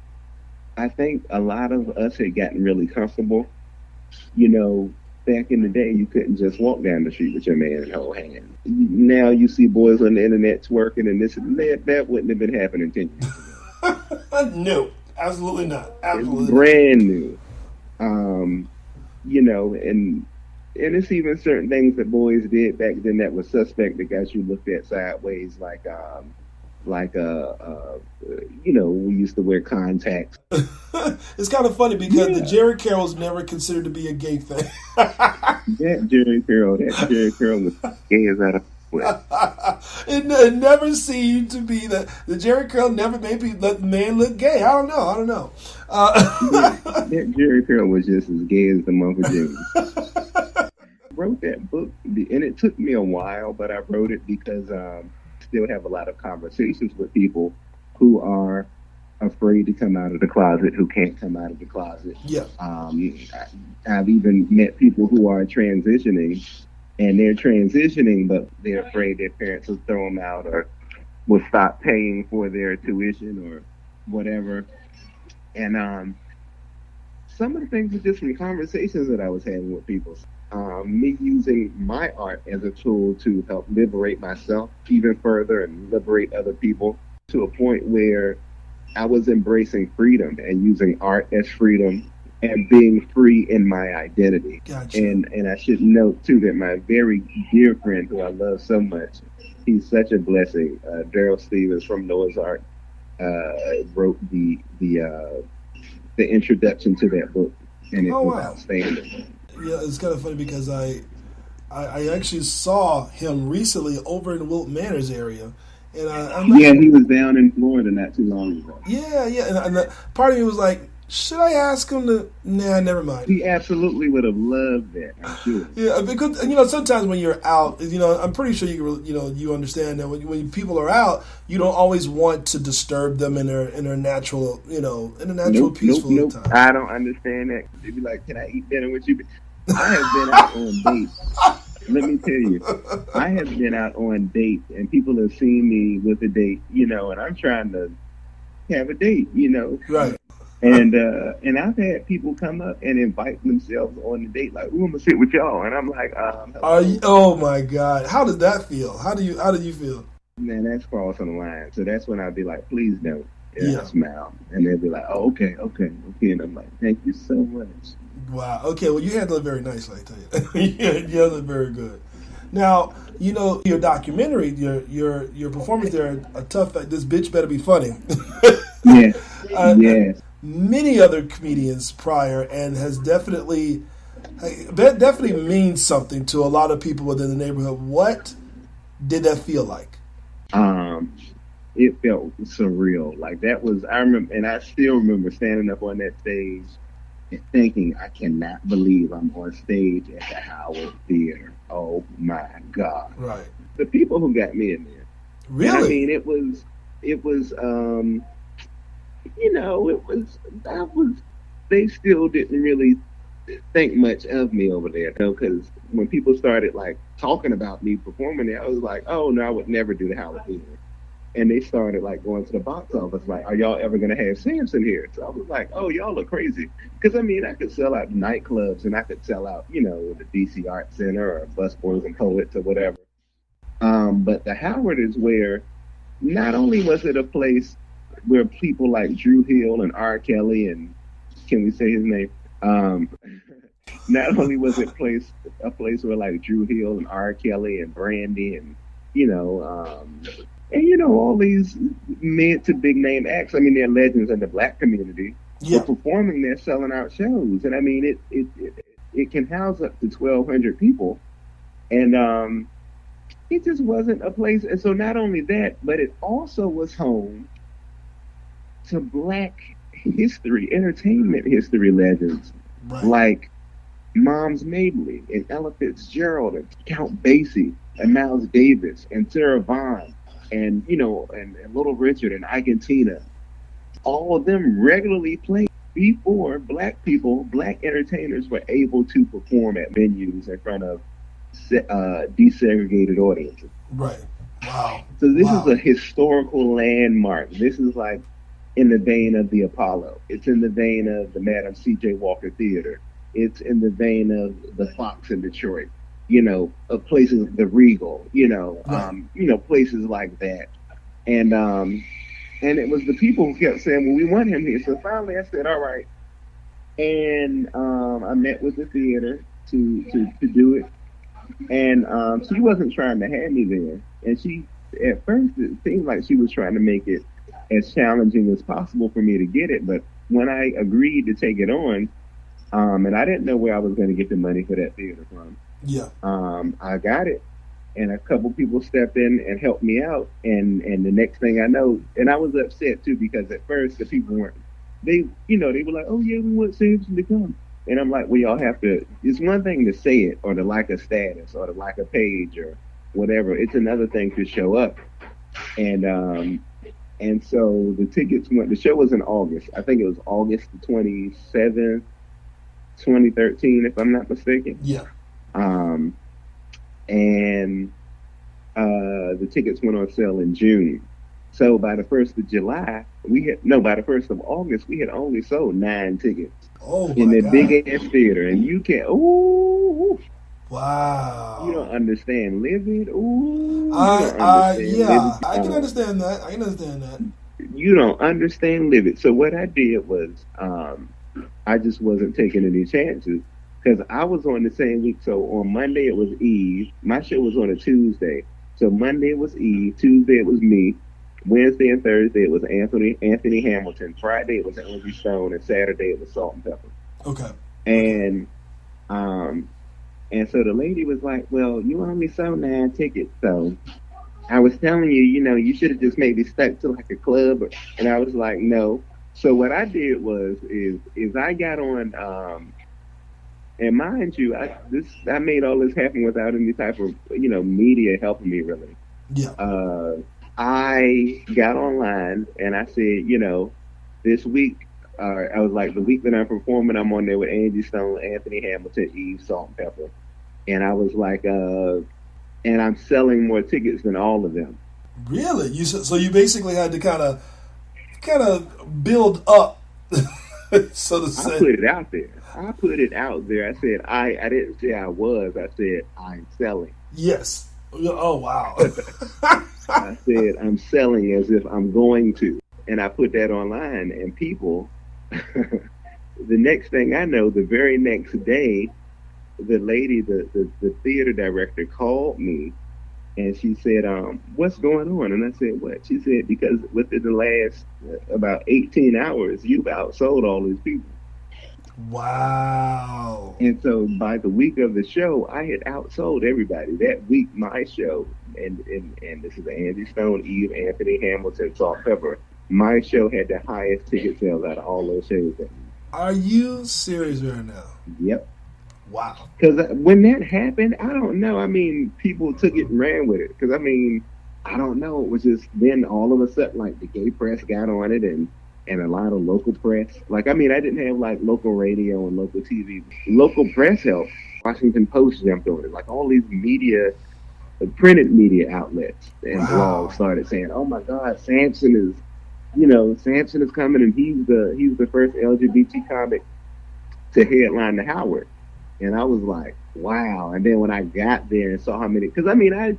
I think a lot of us had gotten really comfortable. You know, back in the day, you couldn't just walk down the street with your man and hold hands. Now you see boys on the internet twerking and this and that wouldn't have been happening 10 years ago. No, absolutely not. Absolutely it's brand new. You know, and it's even certain things that boys did back then that was suspect that got you looked at sideways, like you know, we used to wear contacts. It's kind of funny because the Jerry Curl was never considered to be a gay thing. that Jerry Curl was gay as that. It never seemed to be that the Jerry Curl never made the man look gay. I don't know. That Jerry Curl was just as gay as the month of June. Wrote that book, and it took me a while, but I wrote it because still have a lot of conversations with people who are afraid to come out of the closet, who can't come out of the closet. Yeah. I've even met people who are transitioning, and they're transitioning, but they're afraid their parents will throw them out or will stop paying for their tuition or whatever. And some of the things are just from conversations that I was having with people. Me using my art as a tool to help liberate myself even further and liberate other people to a point where I was embracing freedom and using art as freedom and being free in my identity. Gotcha. And I should note too that my very dear friend who I love so much, he's such a blessing, Daryl Stevens from Noah's Ark, wrote the introduction to that book, and it was outstanding. Yeah, it's kind of funny because I actually saw him recently over in the Wilton Manors area, and he was down in Florida not too long ago. Yeah, and part of me was like, should I ask him to? Nah, never mind. He absolutely would have loved that, I'm sure. Yeah, because sometimes when you're out, I'm pretty sure you understand that when people are out, you don't always want to disturb them in their natural, peaceful time. I don't understand that. They'd be like, "Can I eat dinner with you?" I have been out on dates. Let me tell you, I have been out on dates, and people have seen me with a date, and I'm trying to have a date, Right. And I've had people come up and invite themselves on the date, like, "Ooh, I'm gonna sit with y'all," and I'm like, "Oh my God, how did that feel? How did you feel?" Man, that's crossing the line. So that's when I'd be like, "Please don't." And I smile, and they'd be like, "Oh, okay," and I'm like, "Thank you so much." Wow. Okay. Well, you handled it very nicely, I tell you. You handled it very good. Now, your documentary, your performance there, a tough. This bitch better be funny. Yes. Yes. Many other comedians prior, and has definitely means something to a lot of people within the neighborhood. What did that feel like? It felt surreal. Like that was, I remember, and I still remember standing up on that stage and thinking, I cannot believe I'm on stage at the Howard Theater. Oh my God. Right. The people who got me in there. Really? And I mean, it was, they still didn't really think much of me over there, because when people started like talking about me performing there, I was like, oh no, I would never do the Howard Theater. And they started like going to the box office, like, are y'all ever going to have Sampson here? So I was like, oh, y'all are crazy. Because I mean, I could sell out nightclubs, and I could sell out, the DC Art Center or Busboys and Poets or whatever. But the Howard is where not only was it a place where people like Drew Hill and R. Kelly, and can we say his name? Not only was it a place where like Drew Hill and R. Kelly and Brandy and all these mid to big name acts. I mean, they're legends in the black community. Yeah. Were performing there, selling out shows, and I mean, it can house up to 1,200 people, and it just wasn't a place. And so not only that, but it also was home to black history, entertainment history legends, right, like Moms Mabley and Ella Fitzgerald and Count Basie and Miles Davis and Sarah Vaughan and and Little Richard and Ike and Tina. All of them regularly played before black entertainers were able to perform at venues in front of desegregated audiences. Right. Wow. So this is a historical landmark. This is like in the vein of the Apollo. It's in the vein of the Madam C.J. Walker Theater. It's in the vein of the Fox in Detroit. Of places, the Regal. Right. Places like that. And it was the people who kept saying, "Well, we want him here." So finally, I said, "All right." And I met with the theater to do it. And she wasn't trying to have me there. And she, at first, it seemed like she was trying to make it as challenging as possible for me to get it. But when I agreed to take it on, and I didn't know where I was going to get the money for that theater from. Yeah. I got it. And a couple people stepped in and helped me out. And the next thing I know, and I was upset too, because at first the people weren't, they were like, "Oh yeah, we want Sampson to come." And I'm like, well, y'all have to, it's one thing to say it or to like a status or to like a page or whatever. It's another thing to show up. And so the tickets went, the show was in August. I think it was August the 27th, 2013, if I'm not mistaken. Yeah. The tickets went on sale in June. So by the 1st of July, by the 1st of August, we had only sold 9 tickets. Oh, in the God. big ass theater, and you can wow, you don't understand Livid. Yeah, I can understand that. You don't understand Livid. So what I did was, I just wasn't taking any chances because I was on the same week. So on Monday it was Eve. My show was on a Tuesday. So Monday it was Eve. Tuesday it was me. Wednesday and Thursday it was Anthony Hamilton. Friday it was Angie Stone, and Saturday it was Salt and Pepper. Okay. And so the lady was like, "Well, you only sold 9 tickets, so I was telling you, you should have just maybe stuck to like a club." And I was like, "No." So what I did is I got on, and mind you, I made all this happen without any type of media helping me really. Yeah. I got online and I said, this week, I was like, the week that I'm performing, I'm on there with Angie Stone, Anthony Hamilton, Eve, Salt and Pepper. And I was like, and I'm selling more tickets than all of them. Really? So you basically had to kind of build up, so to say. I put it out there. I said, I didn't say I was. I said, I'm selling. Yes. Oh, wow. I said, I'm selling as if I'm going to. And I put that online, and people, the next thing I know, the very next day, the lady, the theater director called me, and she said, "What's going on?" And I said, "What?" She said, "Because within the last about 18 hours, you've outsold all these people." Wow. And so by the week of the show, I had outsold everybody. That week, my show, and this is Angie Stone, Eve, Anthony Hamilton, Salt Pepper, my show had the highest ticket sales out of all those shows that week. Are you serious right now? Yep. Wow. Because when that happened, I don't know. I mean, people took it and ran with it. Because, I mean, I don't know. It was just then all of a sudden, like, the gay press got on it and a lot of local press. Like, I mean, I didn't have, like, local radio and local TV. Local press helped. Washington Post jumped on it. Like, all these media, printed media outlets and blogs started saying, "Oh, my God, Sampson is coming, and he's the first LGBT comic to headline the Howard." And I was like, wow. And then when I got there and saw how many, because I mean, I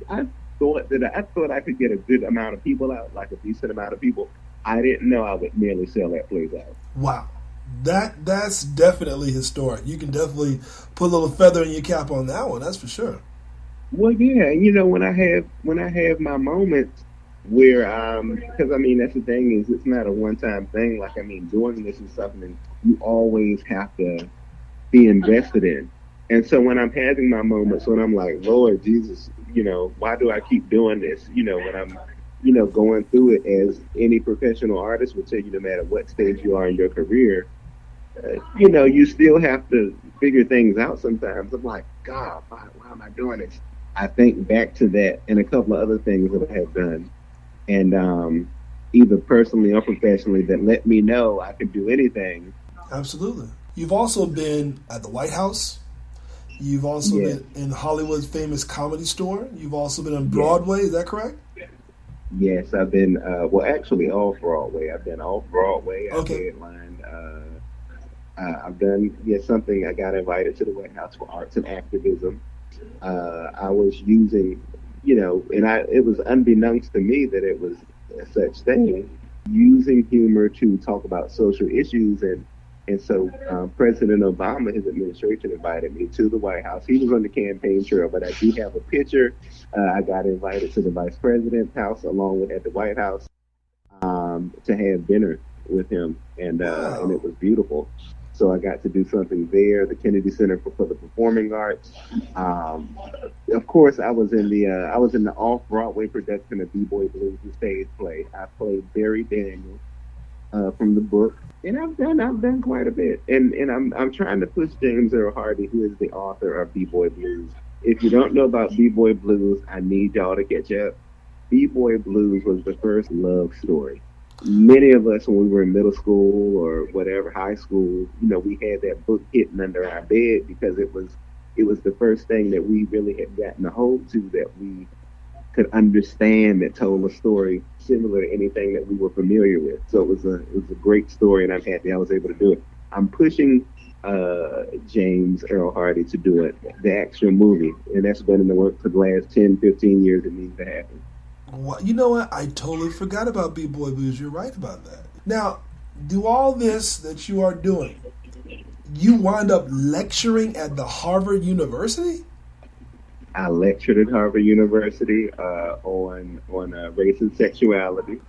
thought I could get a good amount of people out, like a decent amount of people. I didn't know I would nearly sell that place out. Wow. That's definitely historic. You can definitely put a little feather in your cap on that one. That's for sure. Well, yeah. When I have my moments where, because I mean, that's the thing is it's not a one-time thing. Like, I mean, doing this is something you always have to be invested in. And so when I'm having my moments when I'm like, Lord Jesus, why do I keep doing this? When I'm, going through it, as any professional artist would tell you, no matter what stage you are in your career, you still have to figure things out sometimes. I'm like, God, why am I doing this? I think back to that and a couple of other things that I have done, and either personally or professionally, that let me know I could do anything. Absolutely. You've also been at the White House. You've also been in Hollywood's famous Comedy Store. You've also been on Broadway. Is that correct? Yes, I've been, actually off Broadway. I've been off Broadway. I've headlined. I've done, something. I got invited to the White House for Arts and Activism. I was using, it was unbeknownst to me that it was such thing, using humor to talk about social issues. And so President Obama, his administration, invited me to the White House. He was on the campaign trail, but I do have a picture. I got invited to the Vice President's house along with at the White House to have dinner with him, and it was beautiful. So I got to do something there, the Kennedy Center for the Performing Arts. Of course, I was in the off-Broadway production of B-Boy Blues, the stage play. I played Barry Daniels from the book. And I've done quite a bit, and I'm trying to push James Earl Hardy, who is the author of B-Boy Blues. If you don't know about B-Boy Blues, I need y'all to catch up. B-Boy Blues was the first love story. Many of us, when we were in middle school or whatever, high school, we had that book hidden under our bed because it was the first thing that we really had gotten a hold to that we could understand, that told a story similar to anything that we were familiar with. So it was a great story, and I'm happy I was able to do it. I'm pushing James Earl Hardy to do it, the actual movie, and that's been in the works for the last 10, 15 years. It needs to happen. Well, you know what? I totally forgot about B-Boy Blues. You're right about that. Now, do all this that you are doing, you wind up lecturing at the Harvard University? I lectured at Harvard University on race and sexuality.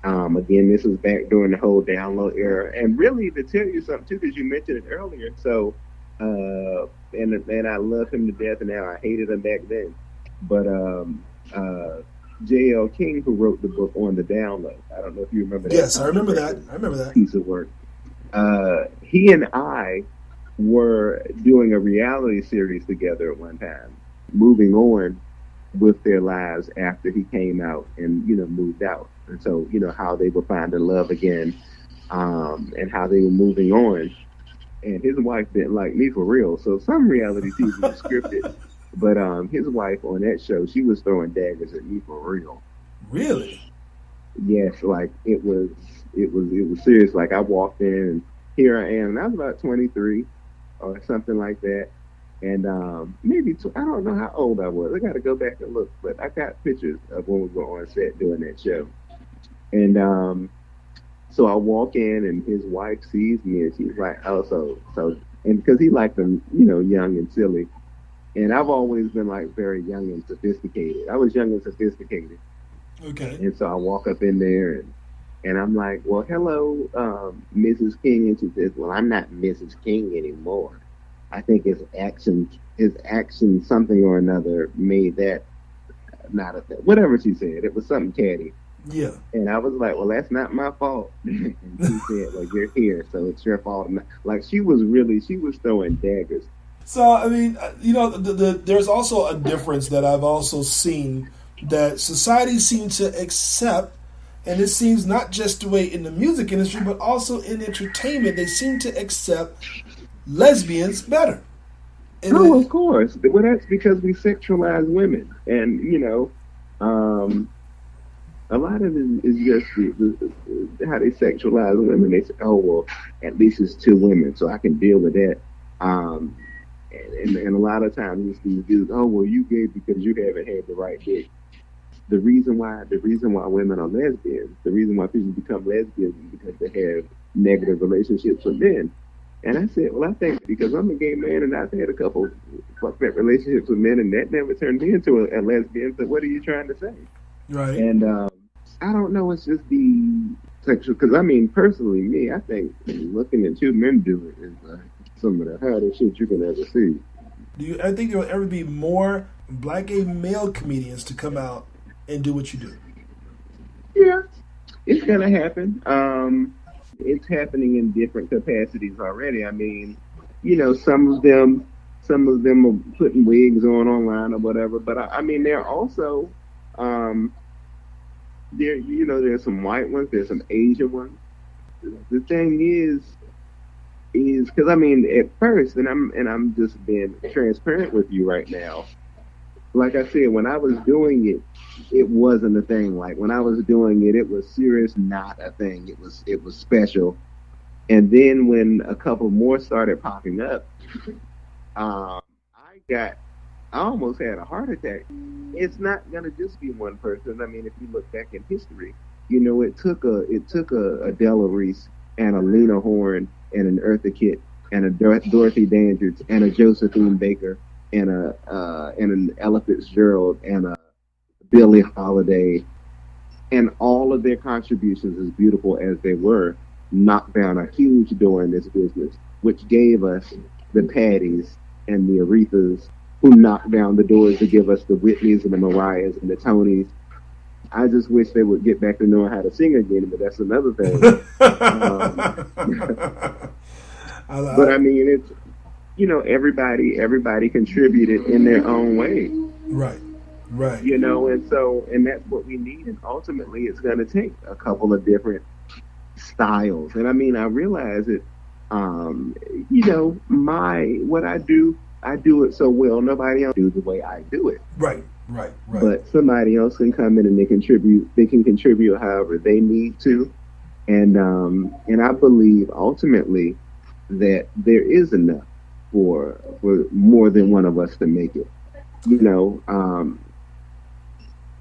Again, this was back during the whole download era. And really, to tell you something, too, because you mentioned it earlier, so, and I love him to death, and now I hated him back then. But J.L. King, who wrote the book On the Download, I don't know if you remember that. Yes, I remember that. Piece of work. He and I were doing a reality series together at one time, moving on with their lives after he came out and, moved out. And so, how they were finding love again, and how they were moving on. And his wife didn't like me for real. So some reality TV was scripted. But his wife on that show, she was throwing daggers at me for real. Really? Yes, like it was serious. Like I walked in and here I am, and I was about 23 or something like that. And I don't know how old I was. I got to go back and look, but I got pictures of when we were on set doing that show. And so I walk in, and his wife sees me, and she's like, "Oh, so," and because he liked them, young and silly. And I've always been like very young and sophisticated. I was young and sophisticated. Okay. And so I walk up in there, and I'm like, "Well, hello, Mrs. King," and she says, "Well, I'm not Mrs. King anymore. I think his action, something or another made that not a thing." Whatever she said, it was something catty. Yeah. And I was like, "Well, that's not my fault." And she said, "Well, you're here, so it's your fault." Like she was throwing daggers. So, I mean, there's also a difference that I've also seen that society seems to accept, and it seems not just the way in the music industry, but also in entertainment, they seem to accept lesbians better. And of course. Well, that's because we sexualize women. And, a lot of it is just how they sexualize women. They say, "Oh, well, at least it's two women, so I can deal with that." And a lot of times it's these dudes, "Oh, well, you gay because you haven't had the right dick." The reason why women are lesbians, the reason why people become lesbians is because they have negative relationships with men. And I said, well, I think because I'm a gay man and I've had a couple fucked up relationships with men, and that never turned me into a lesbian. So what are you trying to say? Right. And I don't know. It's just the sexual. Because I mean, personally, me, I think looking at two men do it is some of the hottest shit you can ever see. I think there will ever be more black gay male comedians to come out and do what you do? Yeah, it's gonna happen. it's happening in different capacities already. I mean, you know, some of them are putting wigs on online or whatever. But I mean, they're also there. You know, there's some white ones, there's some Asian ones. The thing is because I mean, at first, and I'm just being transparent with you right now. Like I said, when I was doing it, it wasn't a thing. Like when I was doing it, it was serious, not a thing. It was special. And then when a couple more started popping up, I almost had a heart attack. It's not gonna just be one person. I mean, if you look back in history, you know, it took a Della Reese and a Lena Horne and an Eartha Kitt and a Dorothy Dandridge and a Josephine Baker and an Ella Fitzgerald and a Billie Holiday, and all of their contributions, as beautiful as they were, knocked down a huge door in this business, which gave us the Patties and the Arethas, who knocked down the doors to give us the Whitneys and the Mariahs and the Tonys. I just wish they would get back to knowing how to sing again, but that's another thing. But I mean, it's, you know, everybody contributed in their own way. Right. You know, and that's what we need. And ultimately, it's going to take a couple of different styles. And I mean, I realize it. You know, what I do it so well. Nobody else do the way I do it. Right. But somebody else can come in and they can contribute however they need to. And I believe ultimately that there is enough for more than one of us to make it. You know,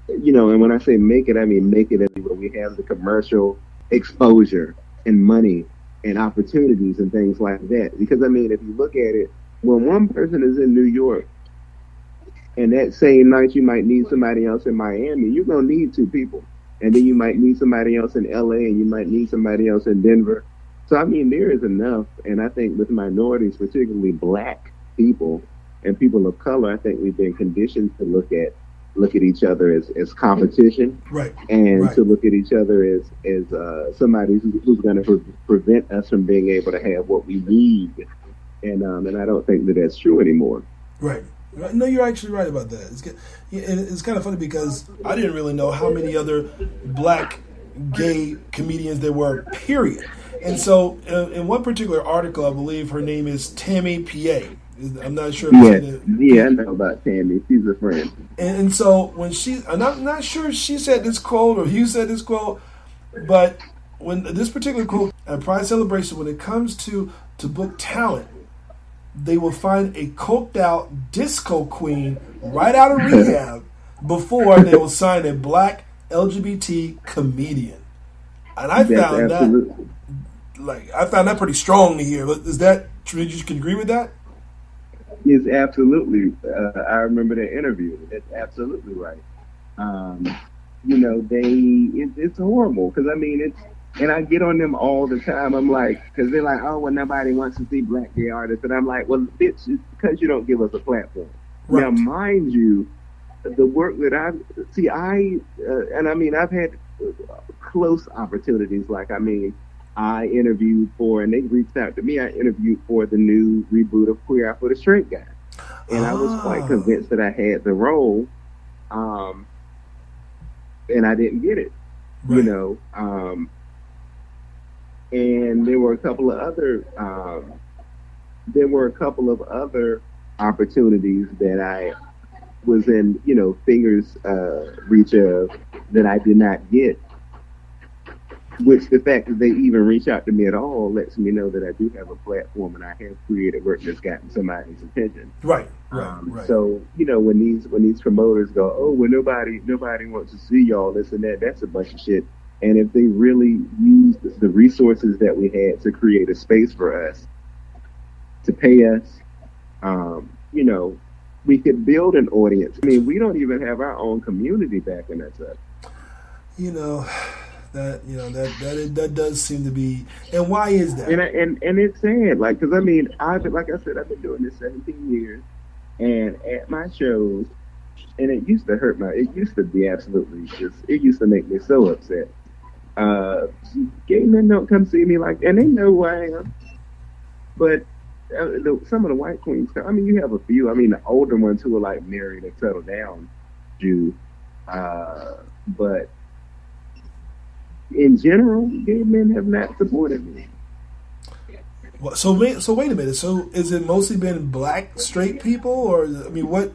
and when I say make it, I mean make it everywhere we have the commercial exposure and money and opportunities and things like that. Because I mean, if you look at it, when one person is in New York, and that same night you might need somebody else in Miami, you're gonna need two people, and then you might need somebody else in LA, and you might need somebody else in Denver. So I mean, there is enough, and I think with minorities, particularly Black people and people of color, I think we've been conditioned to look at each other as competition, and to look at each other as somebody who's going to prevent us from being able to have what we need, and I don't think that that's true anymore. Right. No, you're actually right about that. It's kind of funny because I didn't really know how many other Black gay comedians there were, period. And so in one particular article, I believe her name is Tammy P.A. I'm not sure. I know about Tammy. She's a friend. And so when and I'm not sure if she said this quote or you said this quote, but when this particular quote at Pride Celebration, when it comes to book talent, they will find a coked out disco queen right out of rehab before they will sign a Black LGBT comedian. And I found that pretty strong to hear. Is that true? You can agree with that? It's absolutely. I remember that interview. It's absolutely right. You know, it's horrible because I mean and I get on them all the time. I'm like, because they're like, oh, well, nobody wants to see Black gay artists, and I'm like, well, it's because you don't give us a platform. Right. Now, mind you, the work that and I mean, I've had close opportunities. Like, I mean, I interviewed for, and they reached out to me. I interviewed for the new reboot of Queer Eye for the Straight Guy, and I was quite convinced that I had the role, and I didn't get it. Right. You know, and there were a couple of other opportunities that I was in, you know, fingers reach of that I did not get. Which the fact that they even reach out to me at all lets me know that I do have a platform and I have created work that's gotten somebody's attention. Right. So, you know, when these promoters go, oh, well, nobody wants to see y'all, this and that, that's a bunch of shit. And if they really used the resources that we had to create a space for us, to pay us, you know, we could build an audience. I mean, we don't even have our own community backing us up. You know, that does seem to be. And why is that? And it's sad, like, because I mean, I've been doing this 17 years, and at my shows, and it used to be absolutely it used to make me so upset. Gay men don't come see me like, and they know who I am. But some of the white queens, I mean, you have a few. I mean, the older ones who are like married and settled down, Jew. But in general, gay men have not supported me. Well, so wait a minute. So is it mostly been black straight people, or I mean, what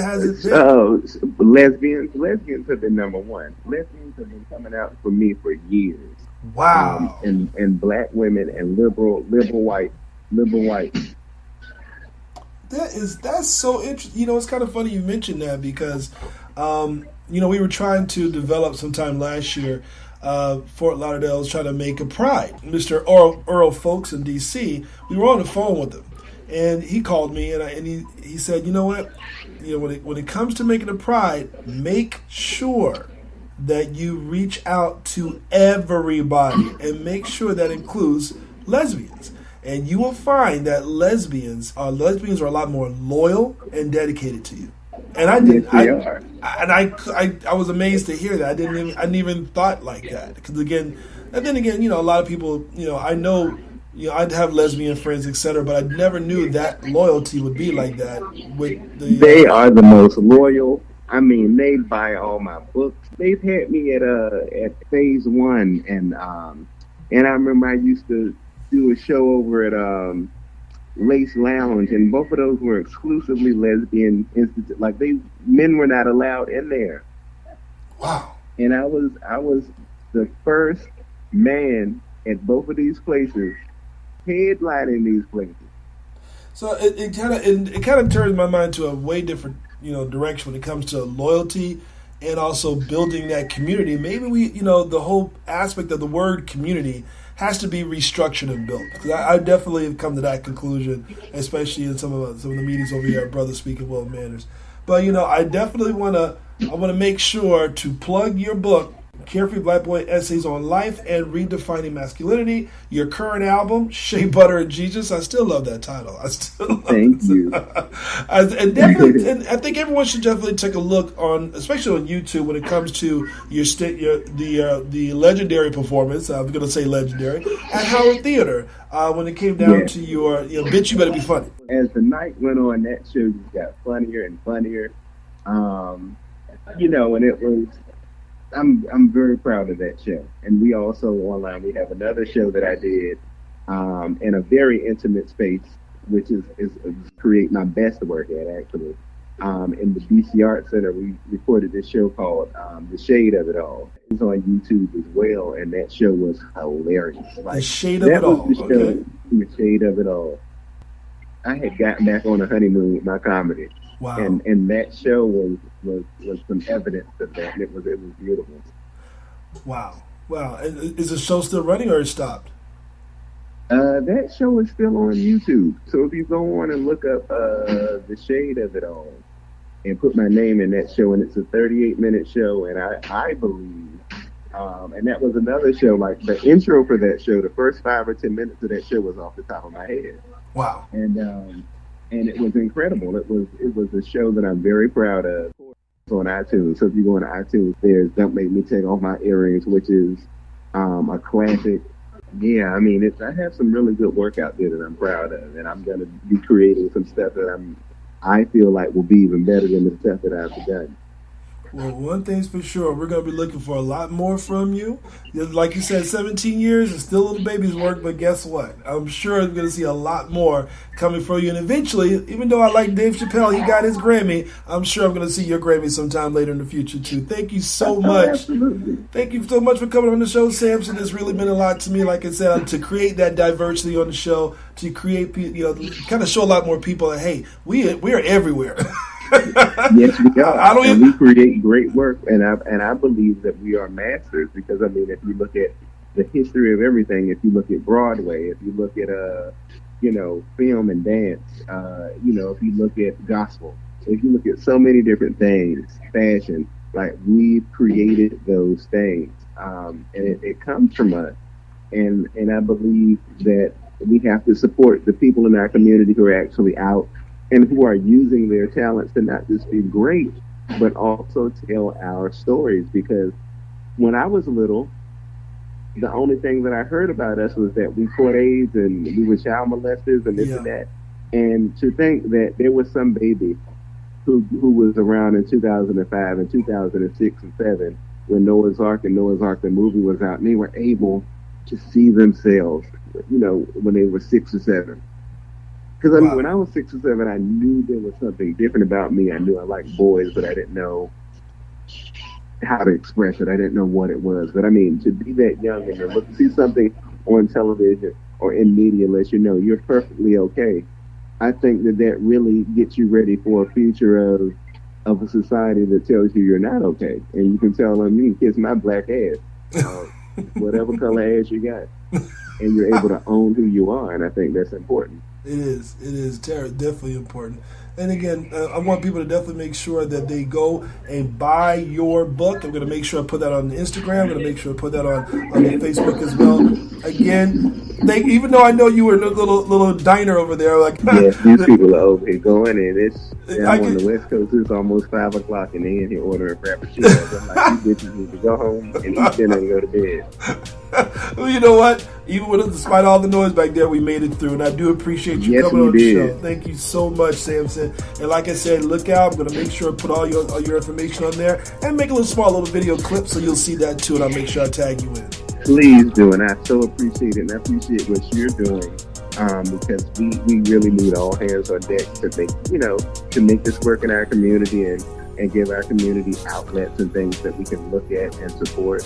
has it been? Lesbians have been number one. Lesbians have been coming out for me for years. Wow. And black women and liberal white. That's so interesting. You know, it's kind of funny you mentioned that because, you know, we were trying to develop sometime last year. Fort Lauderdale was trying to make a pride. Mr. Earl Folks in D.C., we were on the phone with him, and he called me and he said, you know what, you know, when it comes to making a pride, make sure that you reach out to everybody and make sure that includes lesbians. And you will find that lesbians are a lot more loyal and dedicated to you. And I didn't. Yes, I was amazed to hear that. I didn't even thought like that. Because then again, you know, a lot of people, you know, I know, you know, I'd have lesbian friends, etc. But I never knew that loyalty would be like that. They are the most loyal. I mean, they buy all my books. They've had me at Phase One, and I remember I used to do a show over at Lace Lounge, and both of those were exclusively lesbian institute. Like men were not allowed in there. Wow. And I was the first man at both of these places, headlining these places. So it kind of turns my mind to a way different, you know, direction when it comes to loyalty and also building that community. Maybe we, you know, the whole aspect of the word community has to be restructured and built. Because I definitely have come to that conclusion, especially in some of the meetings over here at Brothaspeak and Well Manners. But, you know, I definitely want to make sure to plug your book, Carefree Black Boy Essays on Life and Redefining Masculinity, your current album, Shea Butter and Jesus. I still love that title. Thank you. And I think everyone should definitely take a look on, especially on YouTube, when it comes to the legendary performance. I'm going to say legendary at Howard Theater. When it came down to your, you know, bitch, you better be funny. As the night went on, that show just got funnier and funnier. You know, and it was. I'm very proud of that show. And we also online, we have another show that I did in a very intimate space, which is create my best work at, actually. In the DC Art Center, we recorded this show called The Shade of It All. It's on YouTube as well, and that show was hilarious. Like, The Shade of It All. That was the show, The Shade of It All. I had gotten back on a honeymoon with my comedy. Wow. And that show was some evidence of that. And it was beautiful. Wow. And is the show still running or it stopped? That show is still on YouTube. So if you go on and look up The Shade of It All and put my name in that show, and it's a 38-minute show, and I believe, and that was another show, like the intro for that show, the first 5 or 10 minutes of that show was off the top of my head. Wow. And it was incredible. It was a show that I'm very proud of. It's on iTunes. So if you go on iTunes, there's Don't Make Me Take Off My Earrings, which is a classic. Yeah, I mean, I have some really good work out there that I'm proud of, and I'm going to be creating some stuff that I feel like will be even better than the stuff that I've done. Well, one thing's for sure, we're going to be looking for a lot more from you. Like you said, 17 years is still a little baby's work, but guess what? I'm sure we're going to see a lot more coming from you. And eventually, even though I like Dave Chappelle, he got his Grammy, I'm sure I'm going to see your Grammy sometime later in the future, too. Thank you so much. Absolutely. Thank you so much for coming on the show, Sampson. It's really meant a lot to me, like I said, to create that diversity on the show, to create, you know, kind of show a lot more people that, hey, we are everywhere. Yes, we are. And we create great work, and I believe that we are masters, because I mean, if you look at the history of everything, if you look at Broadway, if you look at you know, film and dance, you know, if you look at gospel, if you look at so many different things, fashion, like we've created those things, and it comes from us, and I believe that we have to support the people in our community who are actually out and who are using their talents to not just be great, but also tell our stories. Because when I was little, the only thing that I heard about us was that we caught AIDS and we were child molesters and this and that. And to think that there was some baby who was around in 2005 and 2006 and 7 when Noah's Ark and Noah's Ark the movie was out, and they were able to see themselves, when they were 6 or 7. Because I mean, when I was 6 or 7, I knew there was something different about me. I knew I liked boys, but I didn't know how to express it. I didn't know what it was. But I mean, to be that young and to see something on television or in media lets you know you're perfectly okay, I think that really gets you ready for a future of a society that tells you you're not okay. And you can tell them, you can kiss my black ass, whatever color ass you got. And you're able to own who you are. And I think that's important. It is definitely important. And again, I want people to definitely make sure that they go and buy your book. I'm going to make sure I put that on Instagram. I'm going to make sure I put that on Facebook as well. Again, even though I know you were in a little diner over there, like yes, these people are over here going in. I'm on the West Coast. It's almost 5 o'clock, and they in here ordering frappuccinos. I'm like, you bitches need to go home and eat dinner and go to bed. Well, you know what? Even despite all the noise back there, we made it through, and I do appreciate you coming on the show. Thank you so much, Sampson. And like I said, look out. I'm going to make sure I put all your information on there and make a small video clip so you'll see that too, and I'll make sure I tag you in. Please do, and I so appreciate it, and I appreciate what you're doing because we really need all hands on deck to make this work in our community and give our community outlets and things that we can look at and support.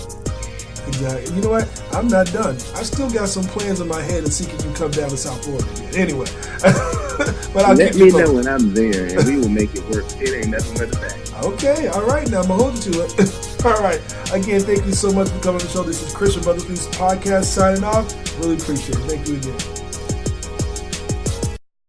Exactly. You know what? I'm not done. I still got some plans in my head of seeing you come down to South Florida again. Anyway. But I'll let me know when I'm there, and we will make it work. It ain't nothing but a fact. Okay. All right. Now I'm going to hold you to it. All right. Again, thank you so much for coming on the show. This is Chris from Brothaspeak Podcast signing off. Really appreciate it. Thank you again.